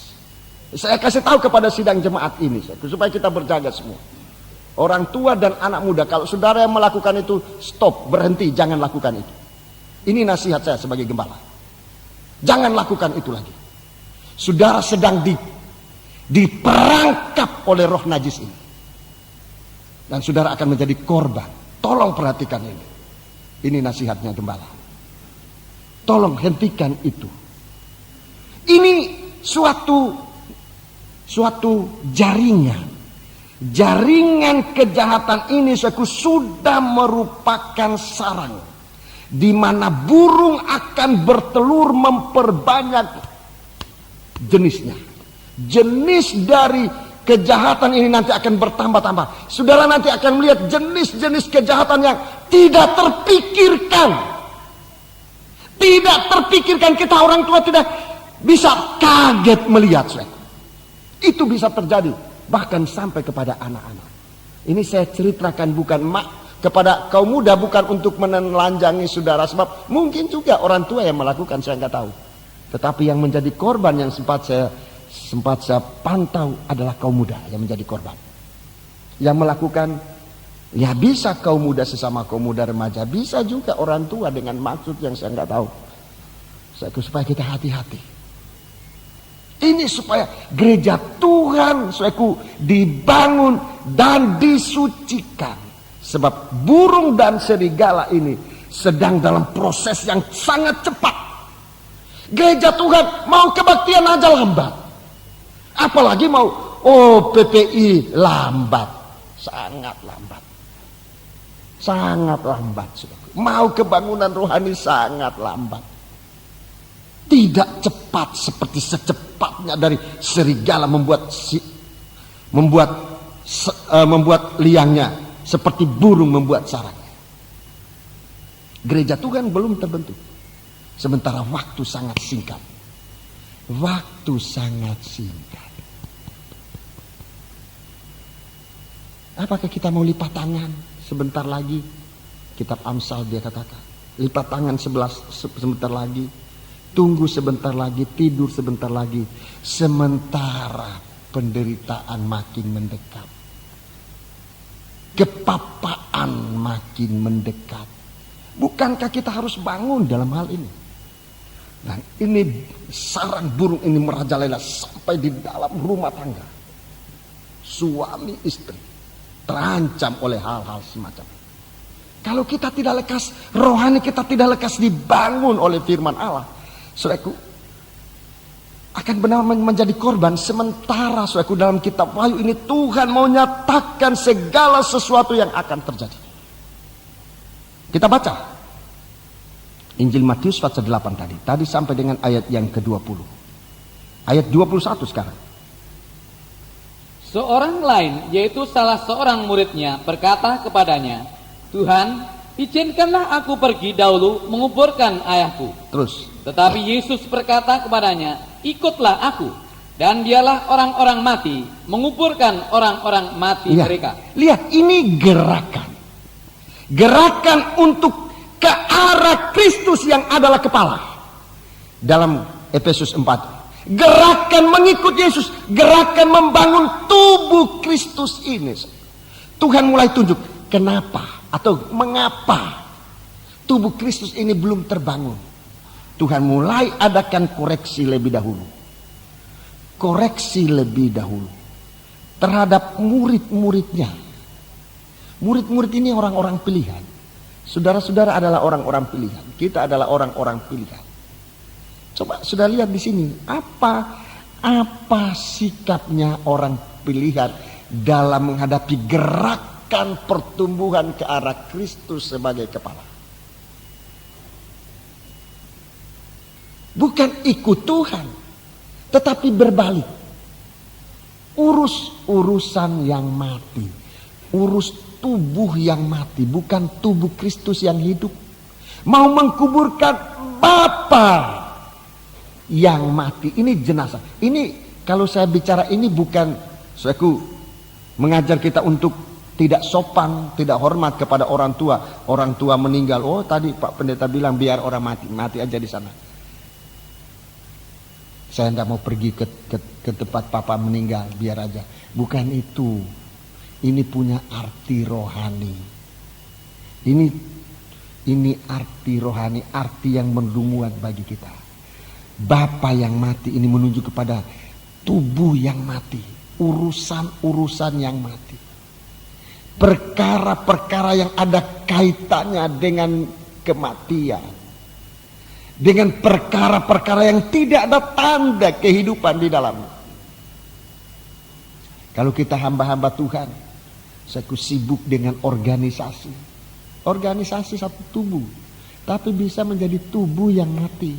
Saya kasih tahu kepada sidang jemaat ini supaya kita berjaga semua. Orang tua dan anak muda, kalau saudara yang melakukan itu, stop, berhenti, jangan lakukan itu. Ini nasihat saya sebagai gembala. Jangan lakukan itu lagi. Saudara sedang diperangkap oleh roh najis ini. Dan saudara akan menjadi korban. Tolong perhatikan ini. Ini nasihatnya gembala. Tolong hentikan itu. Ini suatu jaringan. Jaringan kejahatan ini sudah merupakan sarang di mana burung akan bertelur memperbanyak jenisnya. Jenis dari kejahatan ini nanti akan bertambah-tambah. Saudara nanti akan melihat jenis-jenis kejahatan yang tidak terpikirkan. Tidak terpikirkan, kita orang tua tidak bisa kaget melihat, saudara. Itu bisa terjadi bahkan sampai kepada anak-anak. Ini saya ceritakan bukan kepada kaum muda, bukan untuk menelanjangi saudara, sebab mungkin juga orang tua yang melakukan, saya nggak tahu. Tetapi yang menjadi korban yang sempat saya pantau adalah kaum muda yang menjadi korban. Yang melakukan, ya bisa kaum muda sesama kaum muda remaja, bisa juga orang tua dengan maksud yang saya nggak tahu. Supaya kita hati-hati. Ini supaya gereja Tuhan dibangun dan disucikan. Sebab burung dan serigala ini sedang dalam proses yang sangat cepat. Gereja Tuhan mau kebaktian aja lambat. Apalagi mau PPI lambat. Sangat lambat. Sangat lambat. Mau kebangunan rohani sangat lambat. Tidak cepat seperti secepatnya dari serigala membuat liangnya, seperti burung membuat sarangnya. Gereja Tuhan belum terbentuk. Sementara waktu sangat singkat. Waktu sangat singkat. Apakah kita mau lipat tangan sebentar lagi? Kitab Amsal dia katakan, lipat tangan sebentar lagi. Tunggu sebentar lagi, tidur sebentar lagi. Sementara penderitaan makin mendekat. Kepapaan makin mendekat. Bukankah kita harus bangun dalam hal ini? Dan ini sarang burung ini merajalela sampai di dalam rumah tangga. Suami istri terancam oleh hal-hal semacam ini. Kalau kita tidak lekas, rohani kita tidak lekas dibangun oleh firman Allah, saudaraku, akan benar menjadi korban. Sementara saudaraku, dalam kitab Wahyu ini Tuhan mau nyatakan segala sesuatu yang akan terjadi. Kita baca Injil Matius pasal 8 tadi sampai dengan ayat yang ke-20. Ayat 21 sekarang. Seorang lain, yaitu salah seorang muridnya, berkata kepadanya, Tuhan, izinkanlah aku pergi dahulu menguburkan ayahku. Terus. Tetapi Yesus berkata kepadanya, ikutlah aku. Dan dialah orang-orang mati menguburkan orang-orang mati mereka. Lihat, ini gerakan. Gerakan untuk ke arah Kristus yang adalah kepala. Dalam Efesus 4. Gerakan mengikut Yesus. Gerakan membangun tubuh Kristus ini. Tuhan mulai tunjuk kenapa atau mengapa tubuh Kristus ini belum terbangun. Tuhan mulai adakan koreksi lebih dahulu. Koreksi lebih dahulu terhadap murid-muridnya. Murid-murid ini orang-orang pilihan. Saudara-saudara adalah orang-orang pilihan. Kita adalah orang-orang pilihan. Coba sudah lihat di sini apa sikapnya orang pilihan dalam menghadapi gerakan pertumbuhan ke arah Kristus sebagai kepala. Bukan ikut Tuhan, tetapi berbalik. Urus urusan yang mati. Urus tubuh yang mati, bukan tubuh Kristus yang hidup. Mau mengkuburkan Bapa yang mati. Ini jenazah. Ini kalau saya bicara ini bukan suatu mengajar kita untuk tidak sopan, tidak hormat kepada orang tua. Orang tua meninggal. Oh tadi Pak Pendeta bilang biar orang mati aja di sana. Saya tidak mau pergi ke tempat papa meninggal, biar aja. Bukan itu. Ini punya arti rohani. Ini arti rohani, arti yang mendunguan bagi kita. Bapa yang mati ini menunjuk kepada tubuh yang mati, urusan-urusan yang mati. Perkara-perkara yang ada kaitannya dengan kematian. Dengan perkara-perkara yang tidak ada tanda kehidupan di dalamnya. Kalau kita hamba-hamba Tuhan, saya sibuk dengan organisasi. Organisasi satu tubuh, tapi bisa menjadi tubuh yang mati.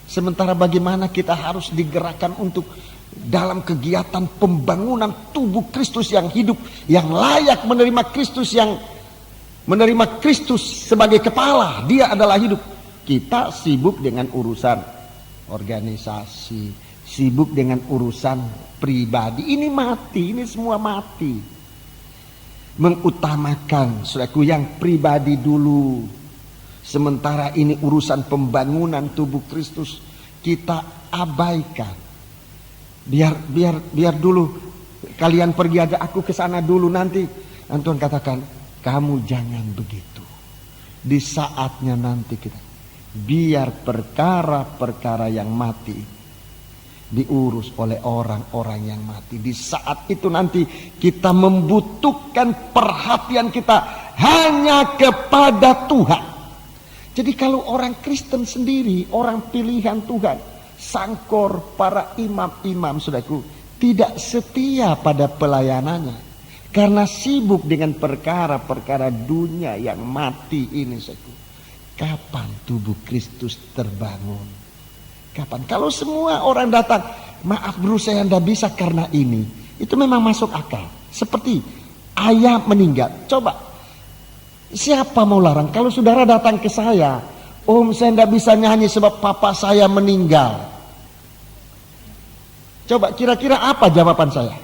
Sementara bagaimana kita harus digerakkan untuk dalam kegiatan pembangunan tubuh Kristus yang hidup, yang layak menerima Kristus sebagai kepala. Dia adalah hidup. Kita sibuk dengan urusan organisasi, sibuk dengan urusan pribadi. Ini mati, ini semua mati. Mengutamakan saudaraku yang pribadi dulu. Sementara ini urusan pembangunan tubuh Kristus kita abaikan. Biar dulu kalian pergi aja, aku ke sana dulu nanti. Tuhan katakan, kamu jangan begitu. Di saatnya nanti kita biar perkara-perkara yang mati diurus oleh orang-orang yang mati. Di saat itu nanti kita membutuhkan perhatian kita hanya kepada Tuhan. Jadi kalau orang Kristen sendiri, orang pilihan Tuhan, sangkor para imam-imam saudaraku, tidak setia pada pelayanannya karena sibuk dengan perkara-perkara dunia yang mati ini saudaraku. Kapan tubuh Kristus terbangun? Kapan? Kalau semua orang datang, maaf bro saya tidak bisa karena ini, itu memang masuk akal. Seperti ayah meninggal. Coba, siapa mau larang? Kalau saudara datang ke saya, om saya tidak bisa nyanyi sebab papa saya meninggal. Coba kira-kira apa jawaban saya?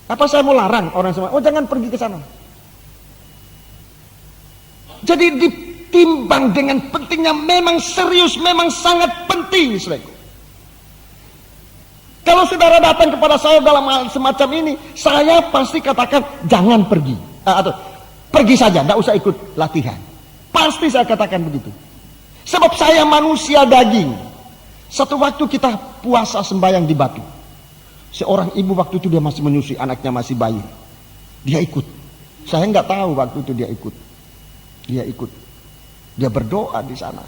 Apa saya mau larang orang semua? Oh jangan pergi ke sana. Jadi ditimbang dengan pentingnya, memang serius, memang sangat penting saudaraku. Kalau saudara datang kepada saya dalam hal semacam ini, saya pasti katakan jangan pergi, atau pergi saja, tidak usah ikut latihan. Pasti saya katakan begitu. Sebab saya manusia daging. Satu waktu kita puasa sembahyang di Batu, seorang ibu waktu itu dia masih menyusui, anaknya masih bayi. Dia ikut. Saya nggak tahu waktu itu dia ikut. Dia berdoa di sana.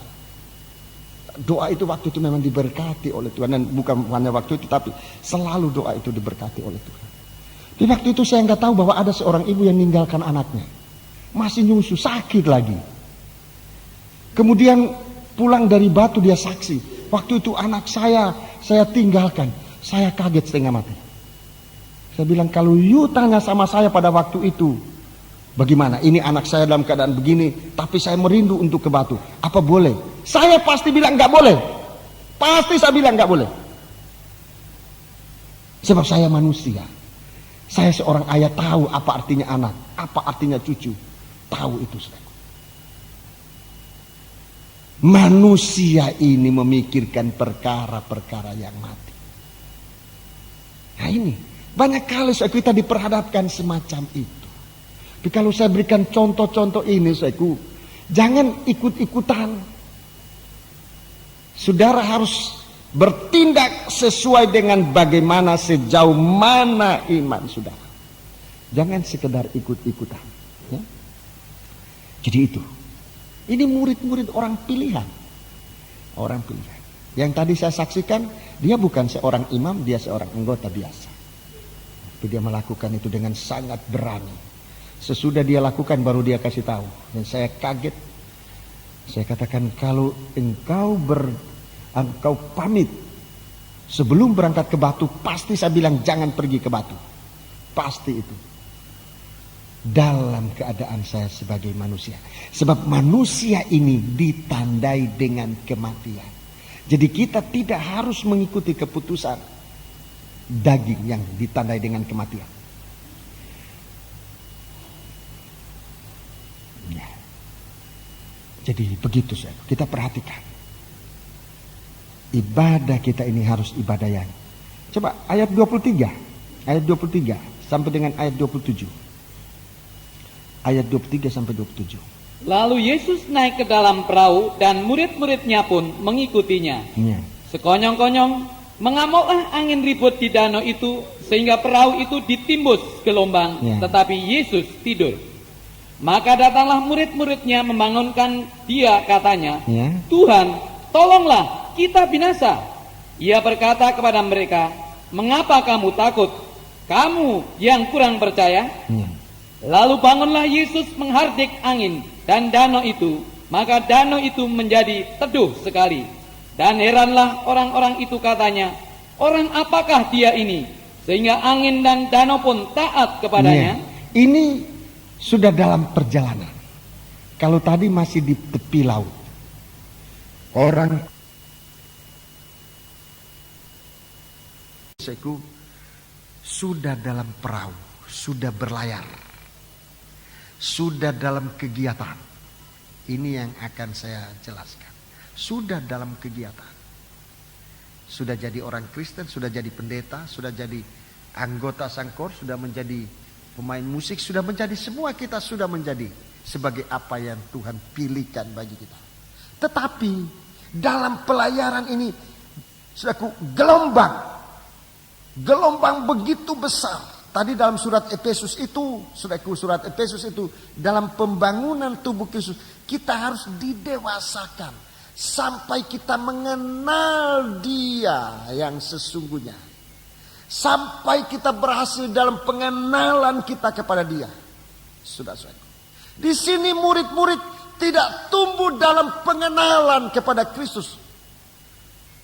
Doa itu waktu itu memang diberkati oleh Tuhan, dan bukan hanya waktu itu, tapi selalu doa itu diberkati oleh Tuhan. Di waktu itu saya nggak tahu bahwa ada seorang ibu yang meninggalkan anaknya, masih nyusu, sakit lagi. Kemudian pulang dari Batu dia saksi, waktu itu anak saya tinggalkan, saya kaget setengah mati. Saya bilang kalau you tanya sama saya pada waktu itu, bagaimana? Ini anak saya dalam keadaan begini, tapi saya merindu untuk ke Batu. Apa boleh? Saya pasti bilang nggak boleh. Pasti saya bilang nggak boleh. Sebab saya manusia. Saya seorang ayah tahu apa artinya anak, apa artinya cucu. Tahu itu saudara. Manusia ini memikirkan perkara-perkara yang mati. Nah ini, Banyak kali kita diperhadapkan semacam itu. Tapi kalau saya berikan contoh-contoh ini, jangan ikut-ikutan. Saudara harus bertindak sesuai dengan bagaimana, sejauh mana iman saudara. Jangan sekedar ikut-ikutan. Ya? Jadi itu. Ini murid-murid orang pilihan. Orang pilihan. Yang tadi saya saksikan, dia bukan seorang imam, dia seorang anggota biasa. Tapi dia melakukan itu dengan sangat berani. Sesudah dia lakukan baru dia kasih tahu. Dan saya kaget. Saya katakan, kalau engkau pamit sebelum berangkat ke Batu, pasti saya bilang jangan pergi ke Batu. Pasti itu. Dalam keadaan saya sebagai manusia. Sebab manusia ini ditandai dengan kematian. Jadi kita tidak harus mengikuti keputusan daging yang ditandai dengan kematian. Ya. Jadi begitu saja. Kita perhatikan. Ibadah kita ini harus ibadah yang. Coba ayat 23. Ayat 23 sampai dengan ayat 27. Ayat 23 sampai 27. Lalu Yesus naik ke dalam perahu dan murid-muridnya pun mengikutinya. Ya. Sekonyong-konyong mengamuklah angin ribut di danau itu sehingga perahu itu ditimbus gelombang, Ya. tetapi Yesus tidur. Maka datanglah murid-muridnya membangunkan dia, katanya, Ya. Tuhan, tolonglah, kita binasa. Ia berkata kepada mereka, mengapa kamu takut? Kamu yang kurang percaya? Ya. Lalu bangunlah Yesus menghardik angin dan danau itu, maka danau itu menjadi teduh sekali. Dan heranlah orang-orang itu, katanya, orang apakah dia ini? Sehingga angin dan danau pun taat kepadanya. Ya. Ini sudah dalam perjalanan. Kalau tadi masih di tepi laut. Orang sudah dalam perahu, sudah berlayar, sudah dalam kegiatan. Ini yang akan saya jelaskan. Sudah dalam kegiatan. Sudah jadi orang Kristen, sudah jadi pendeta, sudah jadi anggota sangkor, sudah menjadi pemain musik, sudah menjadi, semua kita sudah menjadi sebagai apa yang Tuhan pilihkan bagi kita. Tetapi dalam pelayaran ini, saudaraku, gelombang begitu besar. Tadi dalam surat Efesus itu, saudaraku, surat Efesus itu, dalam pembangunan tubuh Kristus, kita harus didewasakan sampai kita mengenal Dia yang sesungguhnya. Sampai kita berhasil dalam pengenalan kita kepada Dia. Saudara-saudara, di sini murid-murid tidak tumbuh dalam pengenalan kepada Kristus.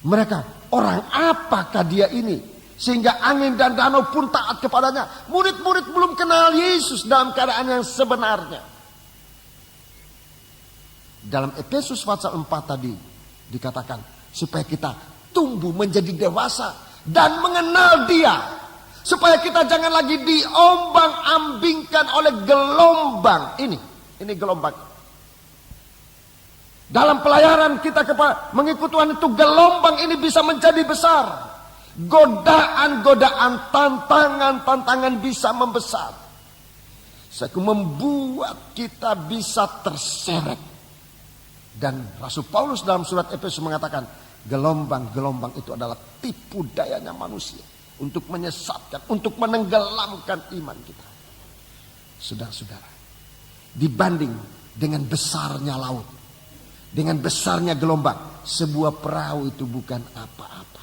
Mereka, orang apakah Dia ini? Sehingga angin dan danau pun taat kepadanya. Murid-murid belum kenal Yesus dalam keadaan yang sebenarnya. Dalam Efesus pasal 4 tadi dikatakan supaya kita tumbuh menjadi dewasa dan mengenal Dia, supaya kita jangan lagi diombang-ambingkan oleh gelombang ini gelombang. Dalam pelayaran kita kepada mengikuti Tuhan itu, gelombang ini bisa menjadi besar. Godaan-godaan, tantangan-tantangan bisa membesar. Saya membuat kita bisa terseret. Dan Rasul Paulus dalam surat Efesus mengatakan, gelombang-gelombang itu adalah tipu dayanya manusia untuk menyesatkan, untuk menenggelamkan iman kita. Saudara-saudara, dibanding dengan besarnya laut, dengan besarnya gelombang, sebuah perahu itu bukan apa-apa.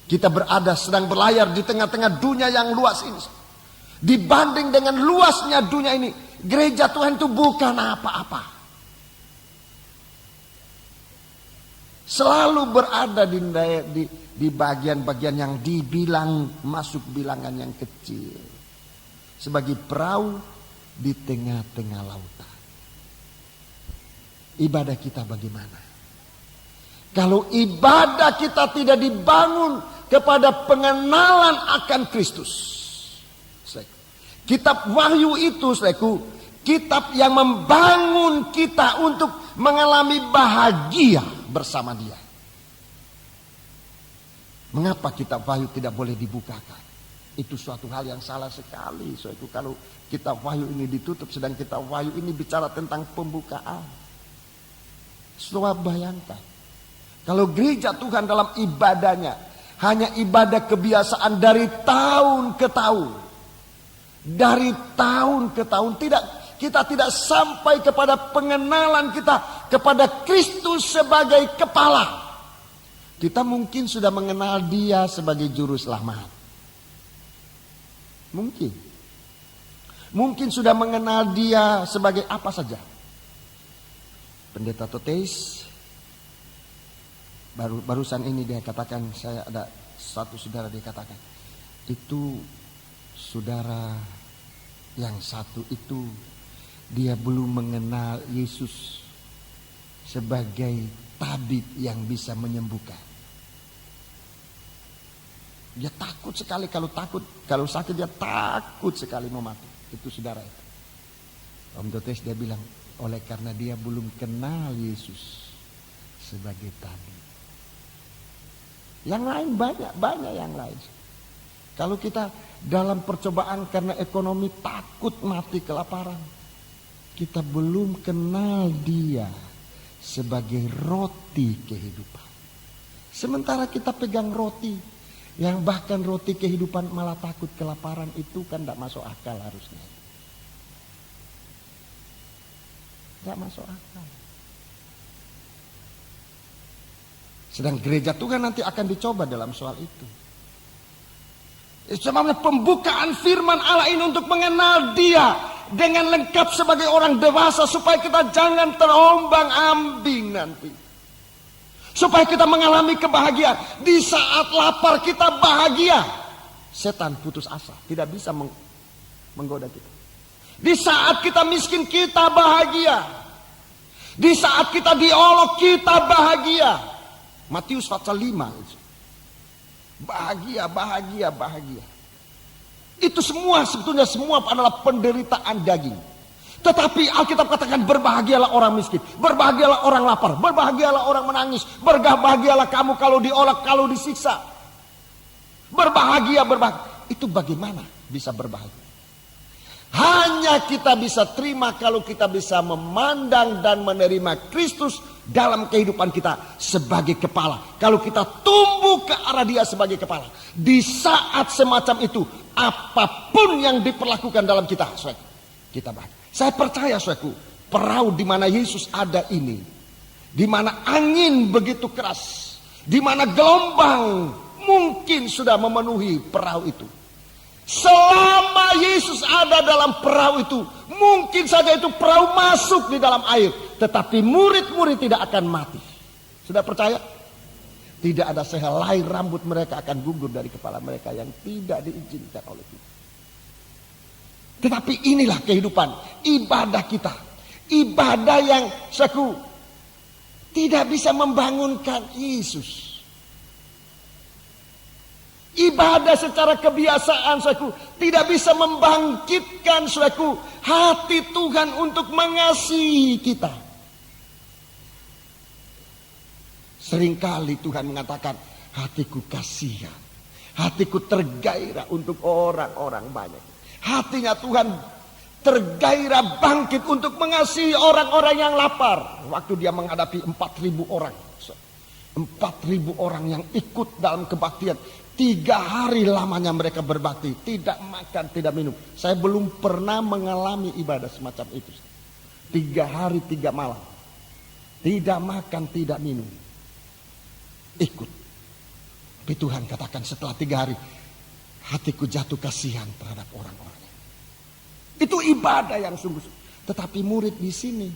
Kita berada sedang berlayar di tengah-tengah dunia yang luas ini. Dibanding dengan luasnya dunia ini, gereja Tuhan itu bukan apa-apa. Selalu berada di bagian-bagian yang dibilang masuk bilangan yang kecil. Sebagai perahu di tengah-tengah lautan. Ibadah kita bagaimana? Kalau ibadah kita tidak dibangun kepada pengenalan akan Kristus. Kitab Wahyu itu, kitab yang membangun kita untuk mengalami bahagia bersama Dia. Mengapa kitab Wahyu tidak boleh dibukakan? Itu suatu hal yang salah sekali. So, itu kalau kitab Wahyu ini ditutup, sedang kitab Wahyu ini bicara tentang pembukaan. Coba bayangkan, kalau gereja Tuhan dalam ibadahnya hanya ibadah kebiasaan dari tahun ke tahun, dari tahun ke tahun, kita tidak sampai kepada pengenalan kita kepada Kristus sebagai kepala. Kita mungkin sudah mengenal Dia sebagai juru selamat. Mungkin sudah mengenal Dia sebagai apa saja. Pendeta Toteis barusan ini dia katakan, saya ada satu saudara dia katakan, itu saudara yang satu itu dia belum mengenal Yesus sebagai tabib yang bisa menyembuhkan. Dia takut sekali kalau sakit dia takut sekali mau mati. Itu saudara itu. Om Toteis dia bilang, oleh karena dia belum kenal Yesus sebagai tabib. Yang lain banyak yang lain. Kalau kita dalam percobaan karena ekonomi takut mati kelaparan, kita belum kenal Dia sebagai roti kehidupan. Sementara kita pegang roti, yang bahkan roti kehidupan malah takut kelaparan, itu kan tidak masuk akal harusnya. Tidak masuk akal. Sedang gereja Tuhan nanti akan dicoba dalam soal itu. Sebenarnya pembukaan firman Allah ini untuk mengenal Dia dengan lengkap sebagai orang dewasa, supaya kita jangan terombang ambing nanti. Supaya kita mengalami kebahagiaan. Di saat lapar kita bahagia. Setan putus asa, tidak bisa menggoda kita. Di saat kita miskin kita bahagia. Di saat kita diolok kita bahagia. Matius pasal 5. Bahagia. Itu sebetulnya semua adalah penderitaan daging. Tetapi Alkitab katakan, berbahagialah orang miskin, berbahagialah orang lapar, berbahagialah orang menangis, berbahagialah kamu kalau diolok, kalau disiksa. Berbahagia. Itu bagaimana bisa berbahagia? Hanya kita bisa terima kalau kita bisa memandang dan menerima Kristus dalam kehidupan kita sebagai kepala. Kalau kita tumbuh ke arah Dia sebagai kepala, di saat semacam itu, apapun yang diperlakukan dalam kita bahagia. Saya percaya, saudaraku, perahu di mana Yesus ada ini, di mana angin begitu keras, di mana gelombang mungkin sudah memenuhi perahu itu. Selama Yesus ada dalam perahu itu, mungkin saja itu perahu masuk di dalam air, tetapi murid-murid tidak akan mati. Sudah percaya? Tidak ada sehelai rambut mereka akan gugur dari kepala mereka yang tidak diizinkan oleh Tuhan. Tetapi inilah kehidupan ibadah kita. Ibadah yang tidak bisa membangunkan Yesus. Ibadah secara kebiasaan, tidak bisa membangkitkan hati Tuhan untuk mengasihi kita. Seringkali Tuhan mengatakan, hatiku kasihan, hatiku tergairah untuk orang-orang banyak. Hatinya Tuhan tergairah bangkit untuk mengasihi orang-orang yang lapar. Waktu Dia menghadapi 4.000 orang. 4.000 orang yang ikut dalam kebaktian. 3 hari lamanya mereka berbakti, tidak makan, tidak minum. Saya belum pernah mengalami ibadah semacam itu. 3 hari 3 malam, tidak makan, tidak minum, ikut. Tapi Tuhan katakan setelah 3 hari, hatiku jatuh kasihan terhadap orang-orang. Itu ibadah yang sungguh-sungguh. Tetapi murid di sini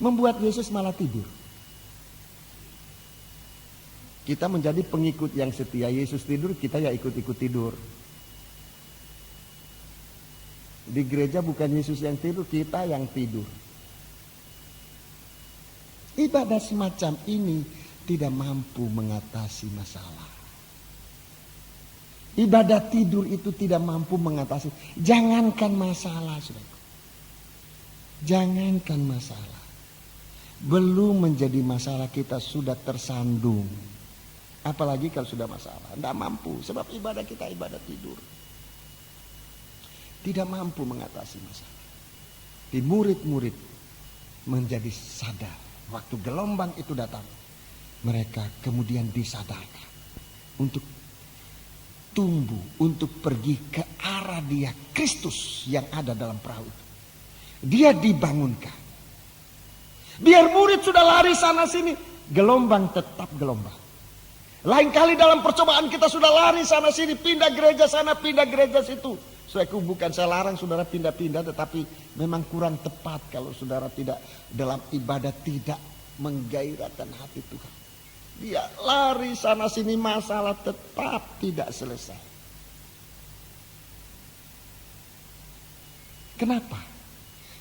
membuat Yesus malah tidur. Kita menjadi pengikut yang setia. Yesus tidur, kita ya ikut-ikut tidur. Di gereja bukan Yesus yang tidur, kita yang tidur. Ibadah semacam ini tidak mampu mengatasi masalah. Ibadah tidur itu tidak mampu mengatasi. Jangankan masalah, saudara. Jangankan masalah. Belum menjadi masalah kita sudah tersandung. Apalagi kalau sudah masalah, tidak mampu. Sebab ibadah kita ibadah tidur. tidak mampu mengatasi masalah. Di murid-murid menjadi sadar. Waktu gelombang itu datang, mereka kemudian disadarkan untuk tumbuh, untuk pergi ke arah dia, Kristus yang ada dalam perahu itu. Dia dibangunkan. Biar murid sudah lari sana sini, gelombang tetap gelombang. Lain kali dalam percobaan kita sudah lari sana sini, pindah gereja sana, pindah gereja situ. Saudaraku, bukan saya larang saudara pindah-pindah, tetapi memang kurang tepat kalau saudara tidak dalam ibadah tidak menggairahkan hati Tuhan. Dia lari sana sini, masalah tetap tidak selesai. Kenapa?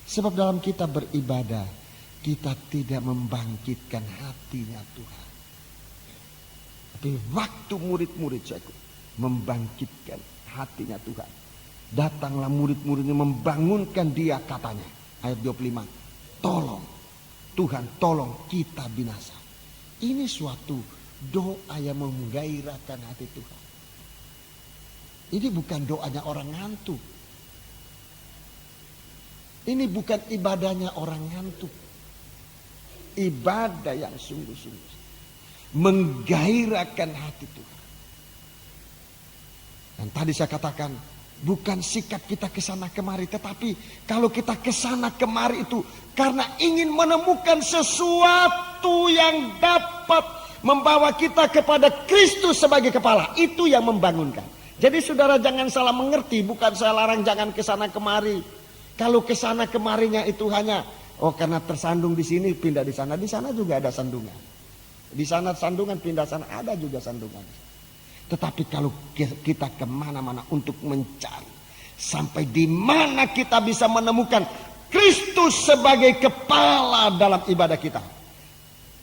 Sebab dalam kita beribadah, kita tidak membangkitkan hatinya Tuhan. Tapi waktu murid-murid saudaraku membangkitkan hatinya Tuhan, datanglah murid-muridnya membangunkan dia, katanya ayat 25, tolong Tuhan, tolong kita binasa. Ini suatu doa yang menggairahkan hati Tuhan. Ini bukan doanya orang ngantuk. Ini bukan ibadahnya orang ngantuk. Ibadah yang sungguh-sungguh menggairahkan hati Tuhan. Dan tadi saya katakan, bukan sikap kita kesana kemari, tetapi kalau kita kesana kemari itu karena ingin menemukan sesuatu yang dapat membawa kita kepada Kristus sebagai kepala. Itu yang membangunkan. Jadi saudara jangan salah mengerti, bukan saya larang jangan kesana kemari. Kalau kesana kemarinya itu hanya karena tersandung di sini pindah di sana juga ada sandungan. Di sana sandungan, pindah sana ada juga sandungan. Tetapi kalau kita kemana-mana untuk mencari, sampai di mana kita bisa menemukan Kristus sebagai kepala dalam ibadah kita.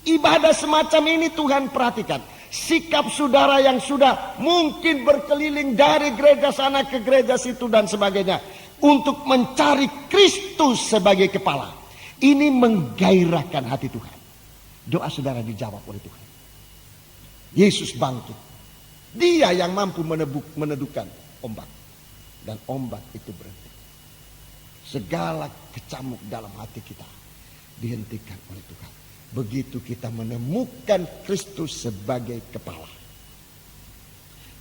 Ibadah semacam ini Tuhan perhatikan. Sikap saudara yang sudah mungkin berkeliling dari gereja sana ke gereja situ dan sebagainya, untuk mencari Kristus sebagai kepala. Ini menggairahkan hati Tuhan. Doa saudara dijawab oleh Tuhan. Yesus bangkit. Dia yang mampu meneduhkan ombak. Dan ombak itu berhenti. Segala kecamuk dalam hati kita dihentikan oleh Tuhan. Begitu kita menemukan Kristus sebagai kepala,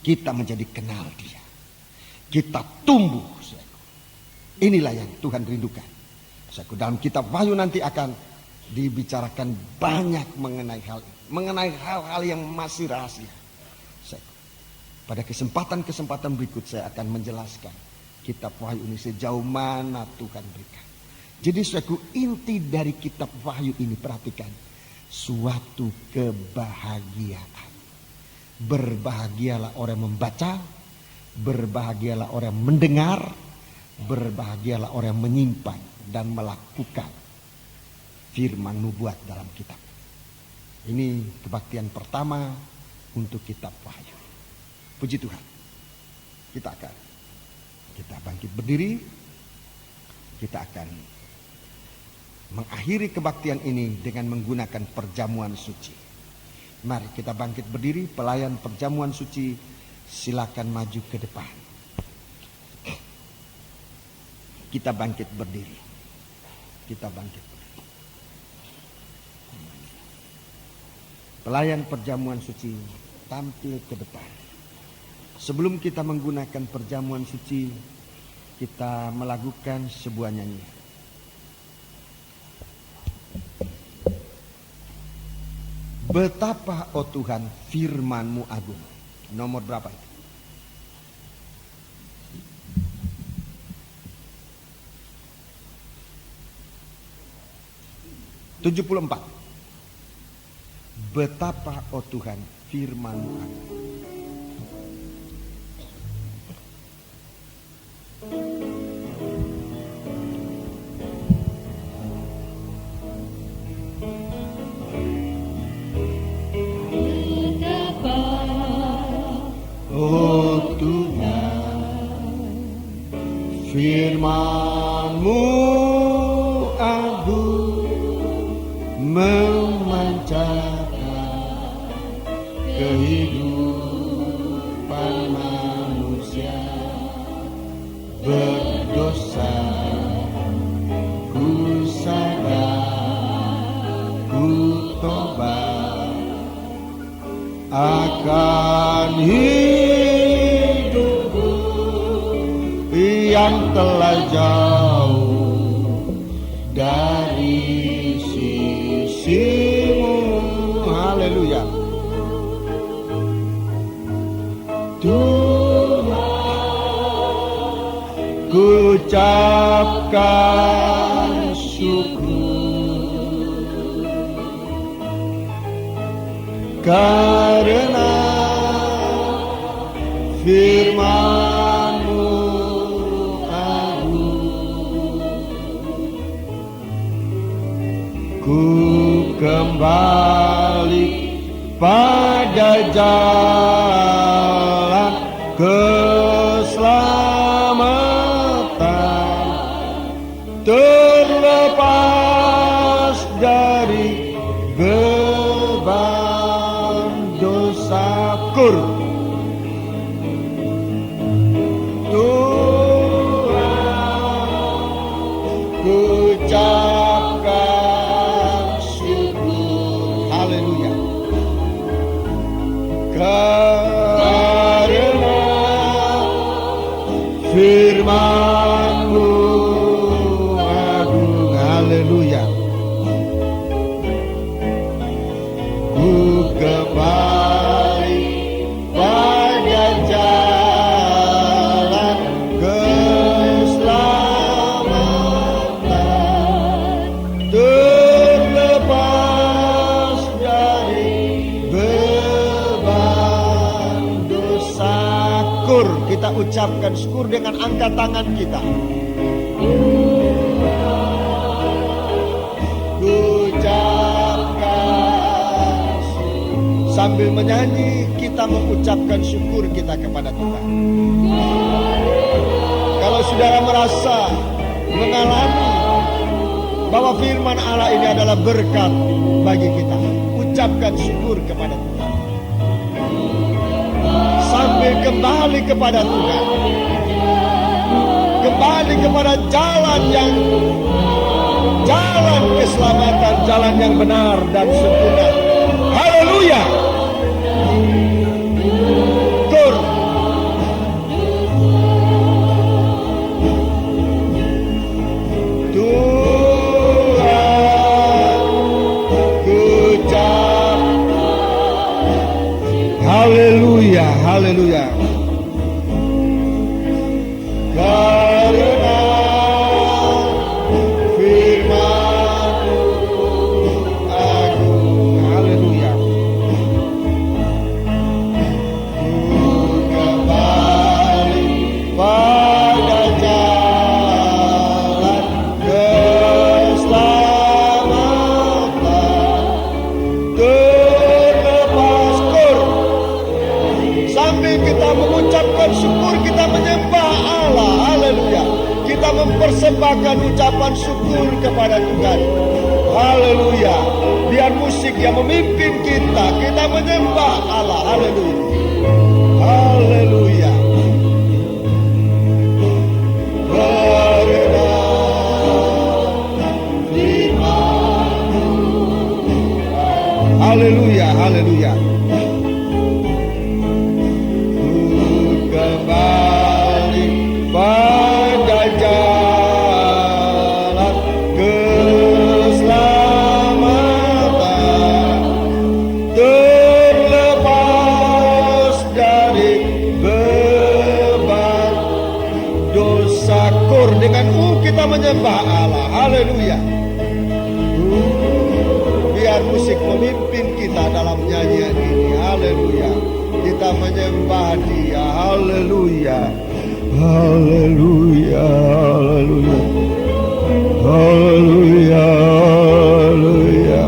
kita menjadi kenal dia. Kita tumbuh. Inilah yang Tuhan rindukan. Dalam kitab Wahyu nanti akan dibicarakan banyak mengenai hal ini, mengenai hal-hal yang masih rahasia. Pada kesempatan-kesempatan berikut saya akan menjelaskan kitab Wahyu ini sejauh mana Tuhan berikan. Jadi suatu inti dari kitab Wahyu ini, perhatikan, suatu kebahagiaan. Berbahagialah orang yang membaca, berbahagialah orang yang mendengar, berbahagialah orang yang menyimpan dan melakukan firman nubuat dalam kitab. Ini kebaktian pertama untuk kitab Wahyu. Puji Tuhan. Kita bangkit berdiri. Kita akan mengakhiri kebaktian ini dengan menggunakan perjamuan suci. Mari kita bangkit berdiri. Pelayan perjamuan suci, silakan maju ke depan. Kita bangkit berdiri. Kita bangkit berdiri. Pelayan perjamuan suci tampil ke depan. Sebelum kita menggunakan perjamuan suci, kita melakukan sebuah nyanyian. Betapa, oh Tuhan, firman-Mu agung. Nomor berapa itu? (74) Betapa, oh Tuhan, firman-Mu agung. Betapa, oh Tuhan, firman-Mu agung, memancarkan kehidupan manusia. bertobat akan hidupku yang telah jauh dari sisimu. Haleluya. Tuhan, ku ucapkan syukur karena firman-Mu agung. Ku kembali pada jalan keselamatan, terlepas dari beban dosa. Tuhan, ku ucapkan syukur. Haleluya. Karena firman-Mu agung. Haleluya. Ku kembali pada jalan keselamatan, terlepas dari beban dosa. Kita ucapkan syukur dengan angkat tangan kita. Ucapkan sambil menyanyi, kita mengucapkan syukur kita kepada Tuhan. Kalau saudara merasa mengalami bahwa firman Allah ini adalah berkat bagi kita, ucapkan syukur kepada Tuhan. Sambil kembali kepada Tuhan, kembali kepada jalan keselamatan, jalan yang benar dan sempurna. Haleluya. Tur. Tuhan, ku ucap haleluya, haleluya. Karena firman-Mu agung. Haleluya. Ku kembali pada jalan keselamatan, terlepas sambil kita mengucapkan syukur, kita menyembah Allah. Haleluya. Kita mempersembahkan ucapan syukur kepada Tuhan. Haleluya. Biar musik yang memimpin kita, kita menyembah Allah. Haleluya. Haleluya. Karena firman-Mu. Haleluya, haleluya. Kembali pada jalan keselamatan, terlepas dari beban dosa. Dengan kita menyembah Allah. Haleluya. Biar musik memimpin kita dalam nyanyian ini. Haleluya. Kita menyembah Dia. Haleluya. Haleluya. Haleluya. Haleluya.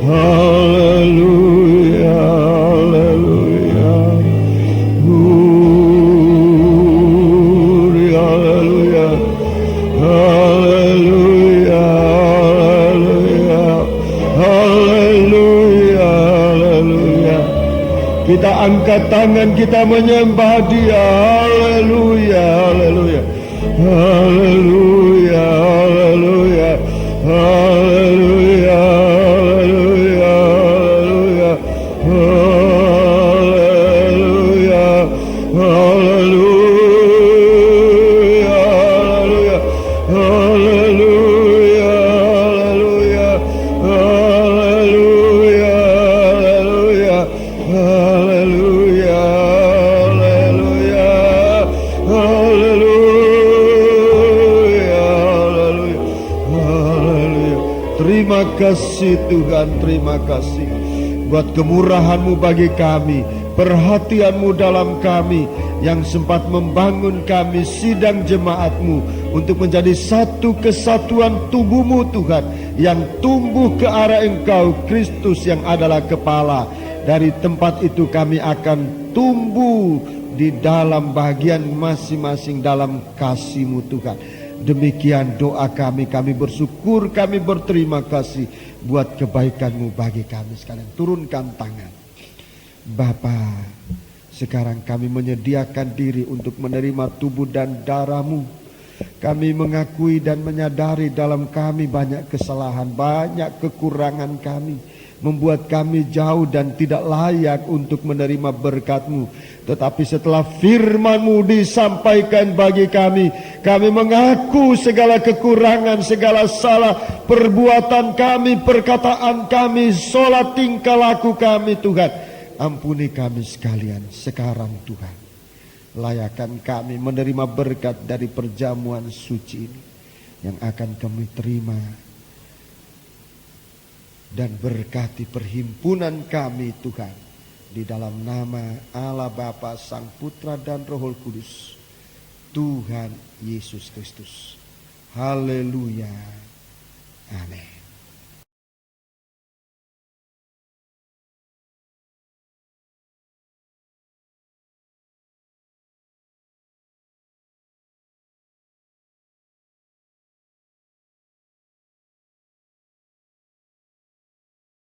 Haleluya. Haleluya. Haleluya. Haleluya. Haleluya. Haleluya. Kita angkat tangan, kita menyembah Dia. Haleluya. Haleluya. Haleluya. Haleluya. Haleluya. kasih Tuhan, terima kasih buat kemurahan-Mu bagi kami, perhatian-Mu dalam kami, yang sempat membangun kami sidang jemaat-Mu untuk menjadi satu kesatuan tubuh-Mu Tuhan, yang tumbuh ke arah Engkau Kristus yang adalah kepala. Dari tempat itu kami akan tumbuh di dalam bagian masing-masing dalam kasih-Mu Tuhan. Demikian doa kami bersyukur, kami berterima kasih buat kebaikan-Mu bagi kami sekalian. Turunkan tangan. Bapa, sekarang kami menyediakan diri untuk menerima tubuh dan darah-Mu. Kami mengakui dan menyadari dalam kami banyak kesalahan, banyak kekurangan kami, membuat kami jauh dan tidak layak untuk menerima berkat-Mu. Tetapi setelah firman-Mu disampaikan bagi kami mengaku segala kekurangan, segala salah perbuatan kami, perkataan kami, solat tingkah laku kami Tuhan. Ampuni kami sekalian sekarang Tuhan. Layakan kami menerima berkat dari perjamuan suci ini yang akan kami terima. Dan berkati perhimpunan kami Tuhan. Di dalam nama Allah Bapa, Sang Putra dan Roh Kudus, Tuhan Yesus Kristus. Haleluya. Amin.